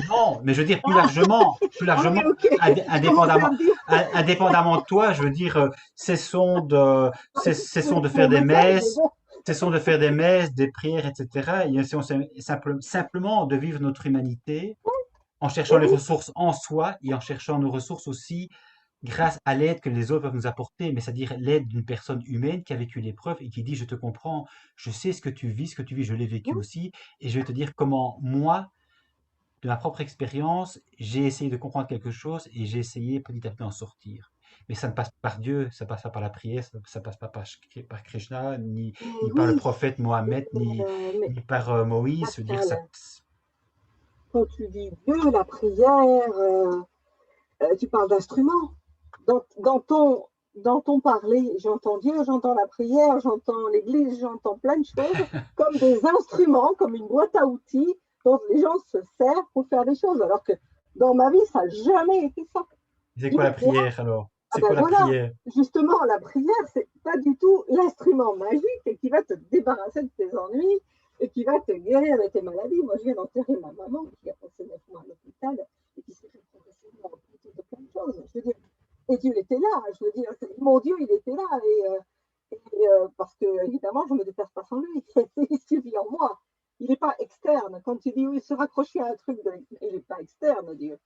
Non, mais je veux dire plus Ah oui, largement, ok. Je commençais à indépendamment, me dire, indépendamment de toi, je veux dire, cessons de faire mon des message, mais messes, bon. cessons de faire des messes, des prières, etc. Et essayons simplement de vivre notre humanité en cherchant Et les oui, ressources en soi et en cherchant nos ressources aussi grâce à l'aide que les autres peuvent nous apporter, mais c'est-à-dire l'aide d'une personne humaine qui a vécu l'épreuve et qui dit, je te comprends, je sais ce que tu vis, je l'ai vécu aussi, et je vais te dire comment moi, de ma propre expérience, j'ai essayé de comprendre quelque chose et j'ai essayé petit à petit d'en sortir. Mais ça ne passe pas par Dieu, ça passe pas par la prière, ça passe pas par Krishna, ni par le oui, prophète Mohammed, mais ni par Moïse. Je veux dire, ça. Pascal, quand tu dis Dieu, la prière, tu parles d'instruments. Dans ton parler, j'entends Dieu, j'entends la prière, j'entends l'Église, j'entends plein de choses comme des instruments, comme une boîte à outils dont les gens se servent pour faire des choses. Alors que dans ma vie, ça n'a jamais été ça. C'est Dieu, quoi la là, prière alors? ah C'est ben quoi la voilà, prière? justement, la prière, c'est pas du tout l'instrument magique qui va te débarrasser de tes ennuis et qui va te guérir de tes maladies. Moi, je viens d'enterrer ma maman qui a passé 9 mois à l'hôpital et qui s'est fait progressivement amputer de plein de choses. Je veux dire, et Dieu était là, je veux dire, mon Dieu, il était là. Parce que, évidemment, je ne me déplace pas sans lui. Il suffit en moi. Il n'est pas externe. Quand tu dis, oui, se raccrocher à un truc, il n'est pas externe, Dieu.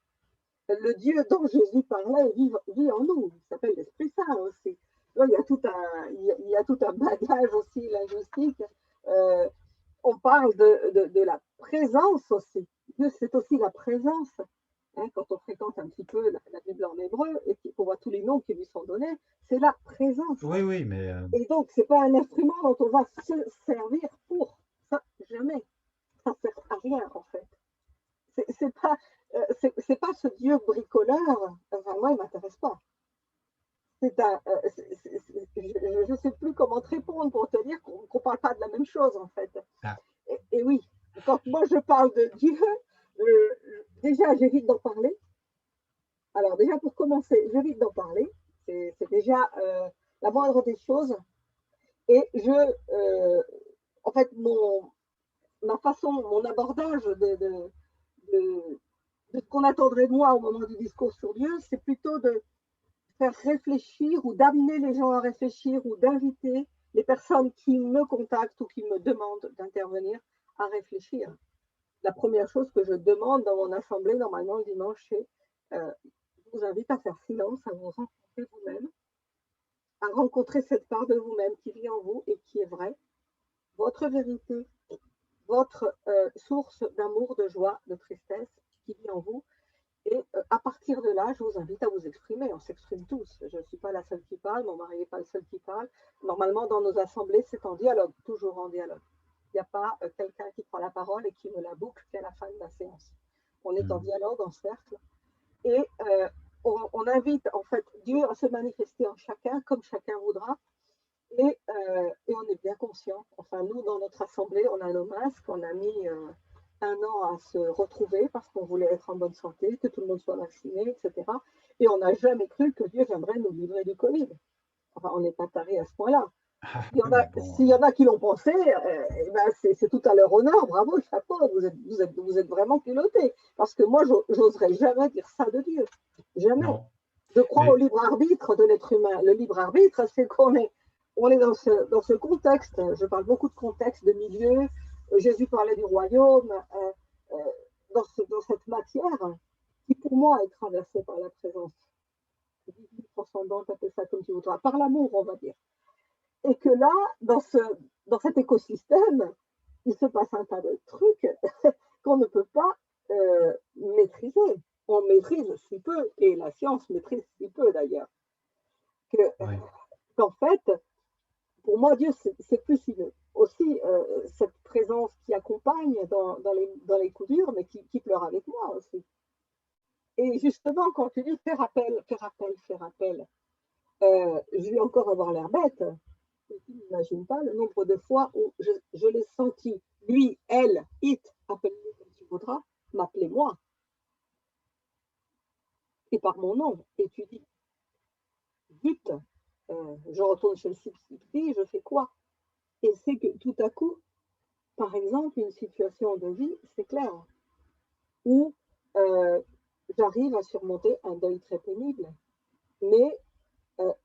Le Dieu dont Jésus parlait vit en nous. Il s'appelle l'Esprit Saint aussi. Là, il y a tout un bagage aussi linguistique. Euh, on parle de la présence aussi. Dieu, c'est aussi la présence. Hein, quand on fréquente un petit peu la Bible en hébreu et qu'on voit tous les noms qui lui sont donnés, c'est la présence. Oui, oui, mais Et donc, ce n'est pas un instrument dont on va se servir pour. Ça, jamais. Ça ne sert à rien, en fait. C'est pas, c'est pas ce Dieu bricoleur. Enfin, moi, il ne m'intéresse pas. Je ne sais plus comment te répondre pour te dire qu'on ne parle pas de la même chose, en fait. ah, Et oui, quand moi je parle de Dieu, déjà j'évite d'en parler. Alors déjà pour commencer, j'évite d'en parler. C'est déjà la moindre des choses. Et en fait, ma façon, mon abordage de ce qu'on attendrait de moi au moment du discours sur Dieu, c'est plutôt de faire réfléchir ou d'amener les gens à réfléchir ou d'inviter les personnes qui me contactent ou qui me demandent d'intervenir à réfléchir. La première chose que je demande dans mon assemblée, normalement le dimanche, c'est je vous invite à faire silence, à vous rencontrer vous-même, à rencontrer cette part de vous-même qui vit en vous et qui est vraie, votre vérité, votre source d'amour, de joie, de tristesse qui vit en vous. Et à partir de là, je vous invite à vous exprimer. On s'exprime tous. Je ne suis pas la seule qui parle, mon mari n'est pas le seul qui parle. Normalement, dans nos assemblées, c'est en dialogue, toujours en dialogue. Il n'y a pas quelqu'un qui prend la parole et qui me la boucle qu'à la fin de la séance. On est en hmm. dialogue, en cercle, et on invite en fait Dieu à se manifester en chacun comme chacun voudra. Et on est bien conscient. Enfin, nous, dans notre assemblée, on a nos masques, on a mis un an à se retrouver parce qu'on voulait être en bonne santé, que tout le monde soit vacciné, etc. Et on n'a jamais cru que Dieu viendrait nous livrer du Covid. Enfin, on n'est pas taré à ce point-là. Ah, mais bon, S'il y en a qui l'ont pensé, ben c'est tout à leur honneur, bravo, chapeau, vous êtes vraiment piloté. Parce que moi, j'oserais jamais dire ça de Dieu. Jamais. non. Je crois au Mais libre arbitre de l'être humain. Le libre arbitre, c'est on est dans ce contexte. Je parle beaucoup de contexte, de milieu. Jésus parlait du royaume, dans cette matière qui, pour moi, est traversée par la présence divine, transcendante, appelle ça comme tu voudras, par l'amour, on va dire. Et que là, dans cet écosystème, il se passe un tas de trucs qu'on ne peut pas maîtriser. On maîtrise si peu, et la science maîtrise si peu d'ailleurs, que, ouais. qu'en fait, pour moi, Dieu, c'est plus aussi cette présence qui accompagne dans les coups durs, mais qui pleure avec moi aussi. Et justement, quand tu dis fais rappel, fais rappel, fais rappel, je vais encore avoir l'air bête. Tu n'imagines pas le nombre de fois où je l'ai senti, lui, elle, it, appelle-le comme tu voudras, m'appeler moi, et par mon nom. Et tu dis, vite, je retourne chez le substitut, je fais quoi? Et c'est que tout à coup, par exemple, une situation de vie, c'est clair, où j'arrive à surmonter un deuil très pénible, mais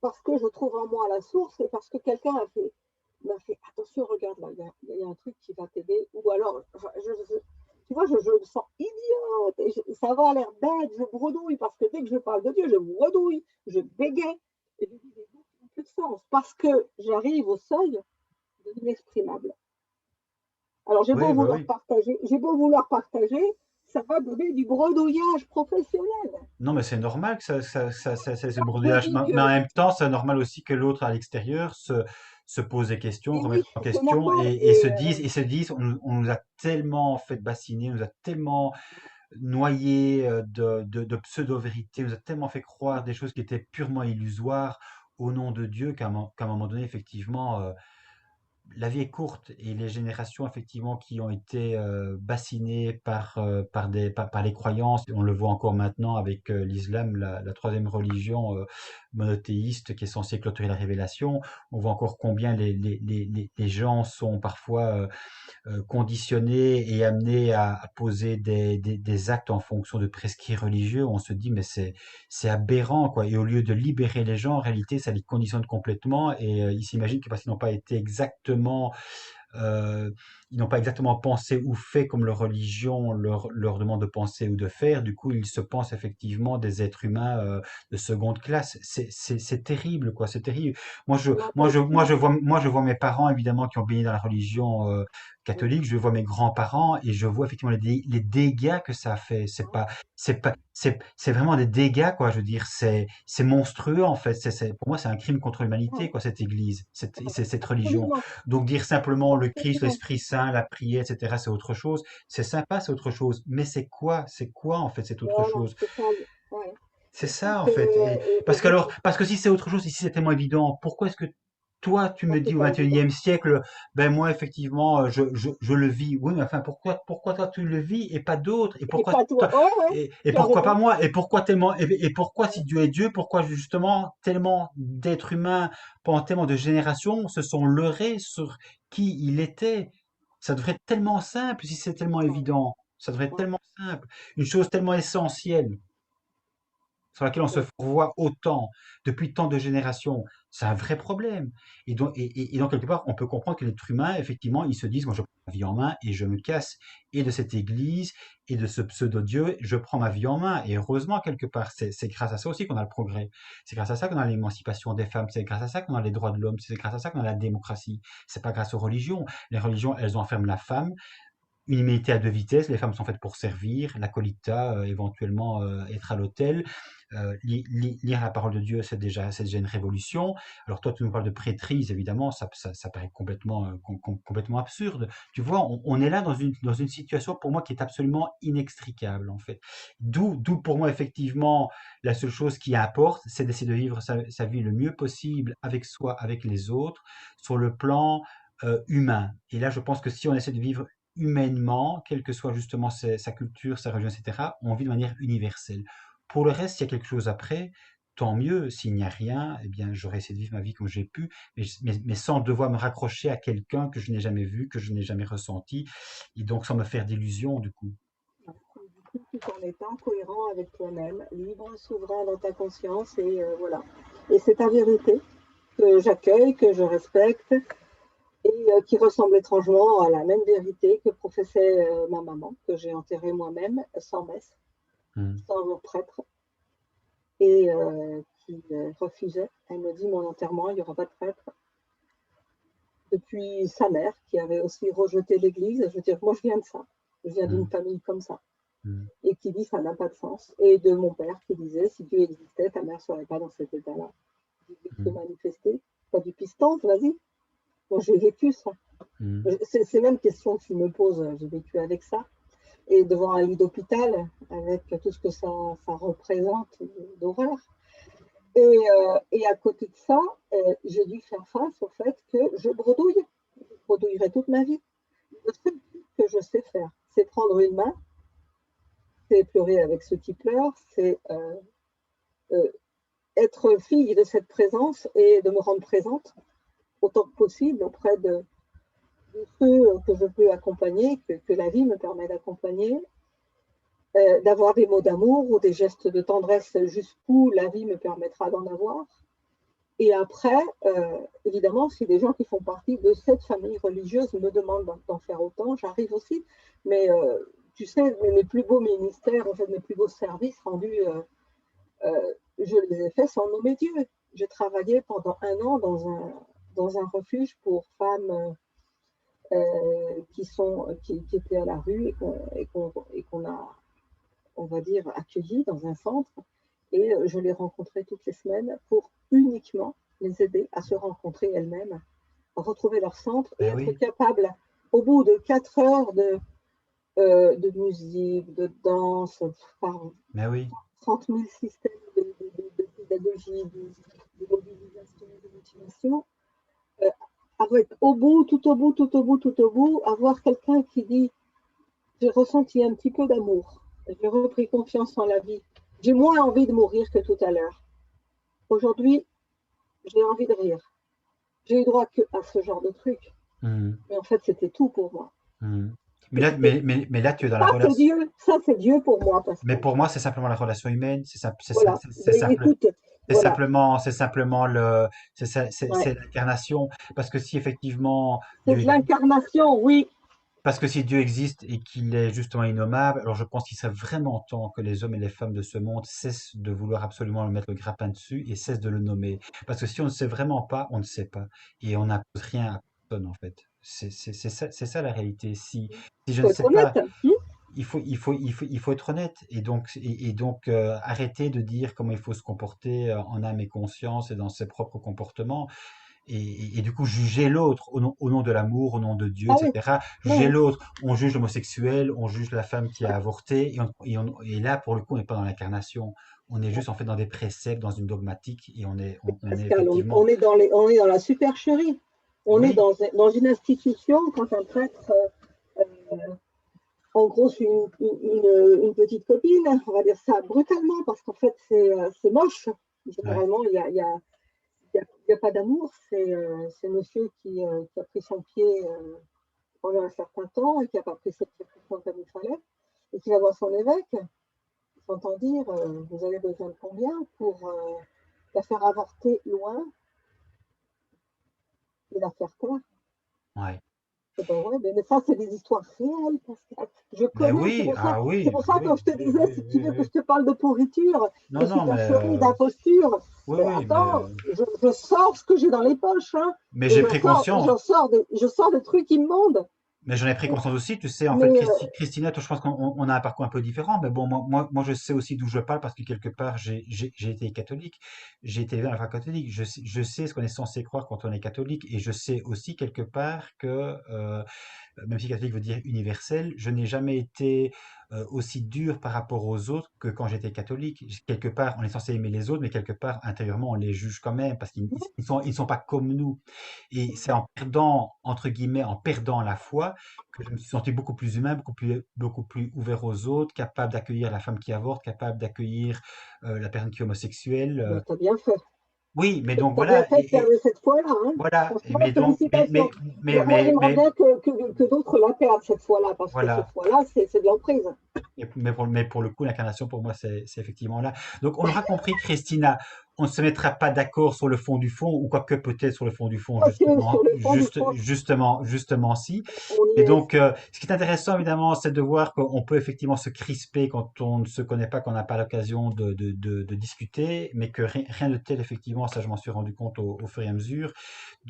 parce que je trouve en moi la source et parce que quelqu'un m'a fait attention, regarde là, il y a un truc qui va t'aider. Ou alors, tu vois, je me sens idiote, et ça va l'air bête, je bredouille, parce que dès que je parle de Dieu, je bredouille, je bégaye, et je dis des mots qui n'ont plus de sens, parce que j'arrive au seuil de l'inexprimable. Alors Oui, bah oui. j'ai beau vouloir partager, ça va donner du bredouillage professionnel. Non, mais c'est normal que ça se Je brouillage. dis Mais en que, même temps, c'est normal aussi que l'autre à l'extérieur se pose des questions, et remette oui, en c'est question normal. et se disent, on nous a tellement fait bassiner, on nous a tellement noyé de pseudo-vérités, on nous a tellement fait croire des choses qui étaient purement illusoires au nom de Dieu qu'à un moment donné, effectivement, la vie est courte et les générations effectivement qui ont été bassinées par les croyances, on le voit encore maintenant avec l'islam, la troisième religion monothéiste qui est censée clôturer la révélation. On voit encore combien les gens sont parfois conditionnés et amenés à poser des actes en fonction de prescrits religieux. On se dit mais c'est aberrant quoi. Et au lieu de libérer les gens, en réalité ça les conditionne complètement et ils s'imaginent que parce qu'ils n'ont pas été exactement euh, ils n'ont pas exactement pensé ou fait comme leur religion leur demande de penser ou de faire. Du coup, ils se pensent effectivement des êtres humains de seconde classe. C'est terrible, quoi. C'est terrible. Moi, je vois mes parents, évidemment, qui ont baigné dans la religion catholique. Je vois mes grands-parents et je vois effectivement les dégâts que ça a fait. C'est vraiment des dégâts, quoi. Je veux dire, c'est monstrueux, en fait. Pour moi, c'est un crime contre l'humanité, quoi, cette église, cette religion. Absolument, Donc dire simplement le Christ, absolument. l'Esprit Saint, la prière, etc., c'est autre chose. C'est sympa, c'est autre chose. Mais c'est quoi en fait cette autre Voilà, chose? c'est ça. Ouais. C'est ça Écoute, en fait. Et et je parce que si c'est autre chose, et si c'est tellement évident, pourquoi est-ce que toi tu me pense que dis c'est au pas évident. 21e siècle, ben moi effectivement je le vis. Oui, mais enfin pourquoi toi tu le vis et pas d'autres? Et pas toi. Ouais, ouais, Et tu as pourquoi pas raison. moi? Et pourquoi tellement et pourquoi si Dieu est Dieu, pourquoi justement tellement d'êtres humains pendant tellement de générations se sont leurrés sur qui il était? Ça devrait être tellement simple si c'est tellement Ouais, évident. Ça devrait être ouais, tellement simple. Une chose tellement essentielle sur laquelle on se ouais. fourvoie autant depuis tant de générations, c'est un vrai problème. Et donc quelque part, on peut comprendre que l'être humain, effectivement, il se dit, moi je prends ma vie en main et je me casse et de cette église et de ce pseudo-dieu, je prends ma vie en main. Et heureusement, quelque part, c'est grâce à ça aussi qu'on a le progrès. C'est grâce à ça qu'on a l'émancipation des femmes. C'est grâce à ça qu'on a les droits de l'homme. C'est grâce à ça qu'on a la démocratie. C'est pas grâce aux religions. Les religions, elles enferment la femme une humanité à deux vitesses, les femmes sont faites pour servir, l'acolita, éventuellement être à l'autel. Lire la parole de Dieu, c'est déjà une révolution. Alors toi, tu nous parles de prêtrise, évidemment, ça paraît complètement, complètement absurde. Tu vois, on est là dans une situation pour moi qui est absolument inextricable, en fait. D'où pour moi, effectivement, la seule chose qui importe, c'est d'essayer de vivre sa vie le mieux possible avec soi, avec les autres, sur le plan humain. Et là, je pense que si on essaie de vivre humainement, quelle que soit justement sa culture, sa religion, etc., on vit de manière universelle. Pour le reste, s'il y a quelque chose après, tant mieux. S'il n'y a rien, eh bien, j'aurais essayé de vivre ma vie comme j'ai pu, mais sans devoir me raccrocher à quelqu'un que je n'ai jamais vu, que je n'ai jamais ressenti, et donc sans me faire d'illusions, du coup. Du coup, tout en étant cohérent avec toi-même, libre, souverain dans ta conscience, et voilà. Et c'est ta vérité que j'accueille, que je respecte, et qui ressemble étrangement à la même vérité que professait ma maman, que j'ai enterrée moi-même, sans messe, Mm. sans prêtre, et qui refusait. Elle me dit, mon enterrement, il n'y aura pas de prêtre. Depuis sa mère, qui avait aussi rejeté l'Église. Je veux dire, moi, je viens de ça. Je viens d'une Mm. famille comme ça. Mm. Et qui dit, ça n'a pas de sens. Et de mon père qui disait, si Dieu existait, ta mère ne serait pas dans cet état-là. Il veut se Mm. manifester. Pas du piston, vas-y. Bon, j'ai vécu ça. Mmh. C'est même question que tu me poses, j'ai vécu avec ça. Et devant un lit d'hôpital, avec tout ce que ça représente d'horreur. Et à côté de ça, j'ai dû faire face au fait que je bredouille. Je bredouillerai toute ma vie. Le seul truc que je sais faire, c'est prendre une main, c'est pleurer avec ceux qui pleurent, c'est euh, être fille de cette présence et de me rendre présente autant que possible auprès de ceux que je peux accompagner, que la vie me permet d'accompagner, d'avoir des mots d'amour ou des gestes de tendresse jusqu'où la vie me permettra d'en avoir. Et après, évidemment, si des gens qui font partie de cette famille religieuse me demandent d'en faire autant, j'arrive aussi. Mais tu sais, mes plus beaux ministères, en fait, mes plus beaux services rendus, je les ai faits sans nommer Dieu. J'ai travaillé pendant 1 an dans un refuge pour femmes qui étaient à la rue et qu'on a, on va dire, accueillies dans un centre. Et je les rencontrais toutes les semaines pour uniquement les aider à se rencontrer elles-mêmes, à retrouver leur centre et Ben être oui, capables, au bout de 4 heures de musique, de danse, par ben oui. 30 000 systèmes de pédagogie, de mobilisation, de motivation, euh, avec au bout, tout au bout, tout au bout, tout au bout, avoir quelqu'un qui dit j'ai ressenti un petit peu d'amour, j'ai repris confiance en la vie, j'ai moins envie de mourir que tout à l'heure. Aujourd'hui, j'ai envie de rire. J'ai eu droit à ce genre de truc. Mmh. Mais en fait, c'était tout pour moi. Mmh. Mais là, tu es dans la Ça, c'est relation. Dieu. Ça, c'est Dieu pour moi, Mais Pascal. pour moi, c'est simplement la relation humaine. Voilà. C'est Mais simple. écoute, voilà. C'est simplement Ouais. c'est l'incarnation. Parce que si effectivement C'est Dieu de existe, l'incarnation, oui. parce que si Dieu existe et qu'il est justement innommable, alors je pense qu'il serait vraiment temps que les hommes et les femmes de ce monde cessent de vouloir absolument le mettre le grappin dessus et cessent de le nommer. Parce que si on ne sait vraiment pas, on ne sait pas. Et on n'impose rien à personne, en fait. C'est ça la réalité. Si Il je faut ne être sais pas, honnête. il faut être honnête et donc arrêter de dire comment il faut se comporter en âme et conscience et dans ses propres comportements et du coup juger l'autre au nom de l'amour, au nom de Dieu, Ah oui, etc. Juger oui. l'autre, on juge l'homosexuel, on juge la femme qui a avorté et là pour le coup on n'est pas dans l'incarnation, on est juste en fait dans des préceptes, dans une dogmatique et on est Pascal, effectivement on est dans la supercherie. On est oui, dans une institution quand un prêtre, en gros, c'est une petite copine, on va dire ça brutalement, parce qu'en fait, c'est moche. ouais, Généralement, il y a pas d'amour. C'est monsieur qui a pris son pied pendant un certain temps et qui n'a pas pris cette précaution comme il fallait, et qui va voir son évêque, il s'entend dire vous avez besoin de combien pour la faire avorter loin et la faire taire. ouais. Eh ben ouais, mais ça, c'est des histoires réelles, Pascal. Je Mais connais, oui, ah c'est oui, pour ça que oui, je te oui, disais, oui, si tu oui, veux que oui. je te parle de pourriture, de Non, non, mais supercherie, d'imposture, oui, mais oui, attends, je sors ce que j'ai dans les poches, hein, mais et j'ai pris conscience. je sors des trucs immondes. Mais j'en ai pris conscience aussi, tu sais, en fait, Mais Christina, toi, je pense qu'on a un parcours un peu différent, mais bon, moi, je sais aussi d'où je parle parce que quelque part, j'ai été catholique, j'ai été élevé dans la foi catholique, je sais ce qu'on est censé croire quand on est catholique, et je sais aussi quelque part que, même si catholique veut dire universel, je n'ai jamais été aussi dur par rapport aux autres que quand j'étais catholique. Quelque part, on est censé aimer les autres, mais quelque part, intérieurement, on les juge quand même parce qu'ils sont pas comme nous. Et c'est en perdant, entre guillemets, en perdant la foi que je me suis senti beaucoup plus humain, beaucoup plus ouvert aux autres, capable d'accueillir la femme qui avorte, capable d'accueillir la personne qui est homosexuelle. ben, t'as bien fait. Oui, mais donc T'as bien voilà, fait de perdre cette fois-là, hein. voilà, et Franchement, félicitations. Moi, j'aimerais mais bien que d'autres la perdent cette fois-là, parce que cette voilà. fois-là, c'est de l'emprise. Mais pour le coup, l'incarnation, pour moi, c'est effectivement là. Donc, on aura compris, Christina, on ne se mettra pas d'accord sur le fond du fond, ou quoique peut-être sur le fond du fond, Ok, sur le fond du fond, justement si. on y Et est. donc, ce qui est intéressant, évidemment, c'est de voir qu'on peut effectivement se crisper quand on ne se connaît pas, qu'on n'a pas l'occasion de discuter, mais que rien de tel, effectivement, ça, je m'en suis rendu compte au fur et à mesure,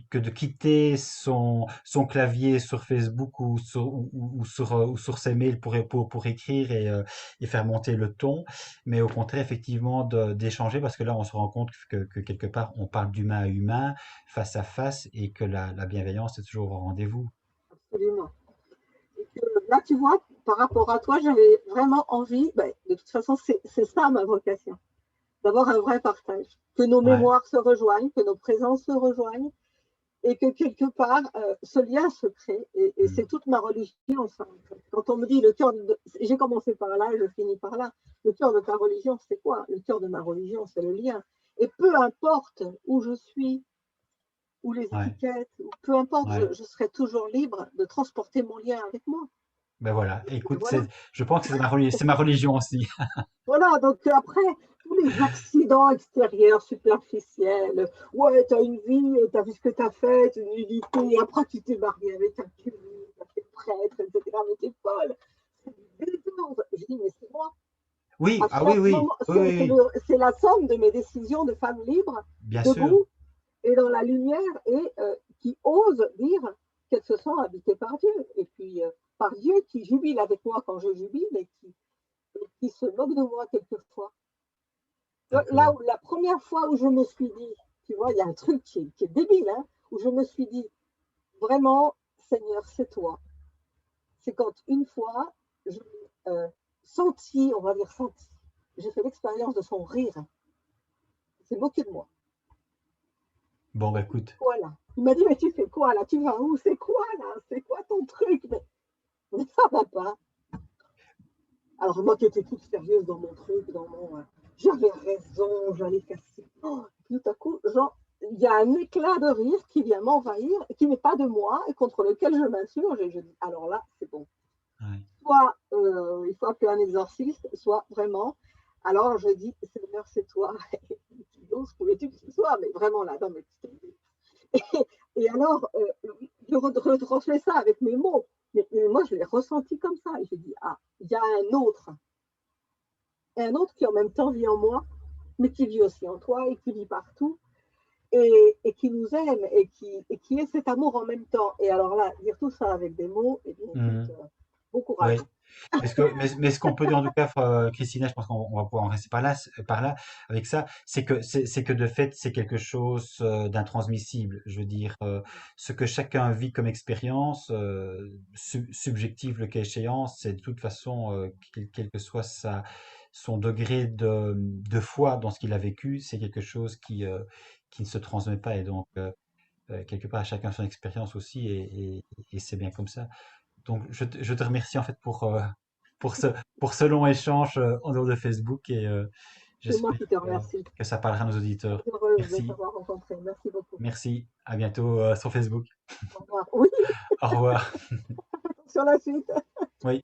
que de quitter son clavier sur Facebook ou sur ses mails pour écrire et faire monter le ton, mais au contraire, effectivement, d'échanger, parce que là, on se rend compte que quelque part, on parle d'humain à humain, face à face, et que la bienveillance est toujours au rendez-vous. absolument. Et que là, tu vois, par rapport à toi, j'avais vraiment envie, ben, de toute façon, c'est ça ma vocation, d'avoir un vrai partage, que nos Ouais, mémoires se rejoignent, que nos présences se rejoignent, et que quelque part, ce lien se crée. Et mm, c'est toute ma religion, ça. En fait. Quand on me dit le cœur, j'ai commencé par là, je finis par là. Le cœur de ta religion, c'est quoi? Le cœur de ma religion, c'est le lien. Et peu importe où je suis, ou les ouais, étiquettes, ou peu importe, ouais. je serai toujours libre de transporter mon lien avec moi. Ben voilà, Et écoute, voilà. je pense que c'est ma religion aussi. Voilà, donc après, tous les accidents extérieurs superficiels, ouais, t'as une vie, t'as vu ce que t'as fait, une nudité, et après tu t'es marié avec un curé, t'as fait prêtre, etc., mais t'es folle. C'est du désordre. Je dis, mais c'est moi. Oui, À ah oui, chaque oui, moment, oui, oui, oui, c'est la somme de mes décisions de femme libre, bien sûr. debout et dans la lumière, et qui ose dire qu'elle se sent habitée par Dieu. Et puis, par Dieu qui jubile avec moi quand je jubile, et qui se moque de moi quelquefois. Là D'accord. où la première fois où je me suis dit, tu vois, il y a un truc qui est débile, hein, où je me suis dit, vraiment, Seigneur, c'est toi. C'est quand une fois, je l'ai senti, on va dire senti, j'ai fait l'expérience de son rire. Il s'est moqué de moi. Bon, Il bah m'a dit, écoute. quoi là? Il m'a dit, mais tu fais quoi là? Tu vas où? C'est quoi là? C'est quoi ton truc? Mais ça va pas. Alors moi qui étais toute sérieuse dans mon truc, dans mon... j'avais raison, j'allais faire ci. Oh, tout à coup, genre, il y a un éclat de rire qui vient m'envahir, qui n'est pas de moi et contre lequel je m'insurge. Et je dis, alors là, c'est bon. Ouais, Soit il faut appeler un exorciste, soit vraiment. Alors je dis, Seigneur, c'est toi. Qui pouvais-tu que ce soit? Mais vraiment là, non, mais et alors, je retransmets ça avec mes mots. Mais moi, je l'ai ressenti comme ça. Et je dis, ah, il y a un autre. Et un autre qui en même temps vit en moi, mais qui vit aussi en toi et qui vit partout. Et qui nous aime et qui est cet amour en même temps. Et alors là, dire tout ça avec des mots, et bien écoute, mhm, bon courage. ouais. Mais ce qu'on peut dire en tout cas, Christina, je pense qu'on va pouvoir en rester par là, avec ça, c'est que de fait, c'est quelque chose d'intransmissible. Je veux dire, ce que chacun vit comme expérience, subjective le cas échéant, c'est de toute façon, quel que soit son degré de foi dans ce qu'il a vécu, c'est quelque chose qui ne se transmet pas. Et donc, quelque part, chacun son expérience aussi, et c'est bien comme ça. Donc, je te remercie en fait pour ce, pour ce long échange en dehors de Facebook, et C'est moi j'espère qui te remercie. que ça parlera à nos Très auditeurs. heureuse de Merci, t'avoir rencontré. Merci beaucoup. merci. À bientôt sur Facebook. Au revoir. Oui, Au revoir. sur la suite. Oui.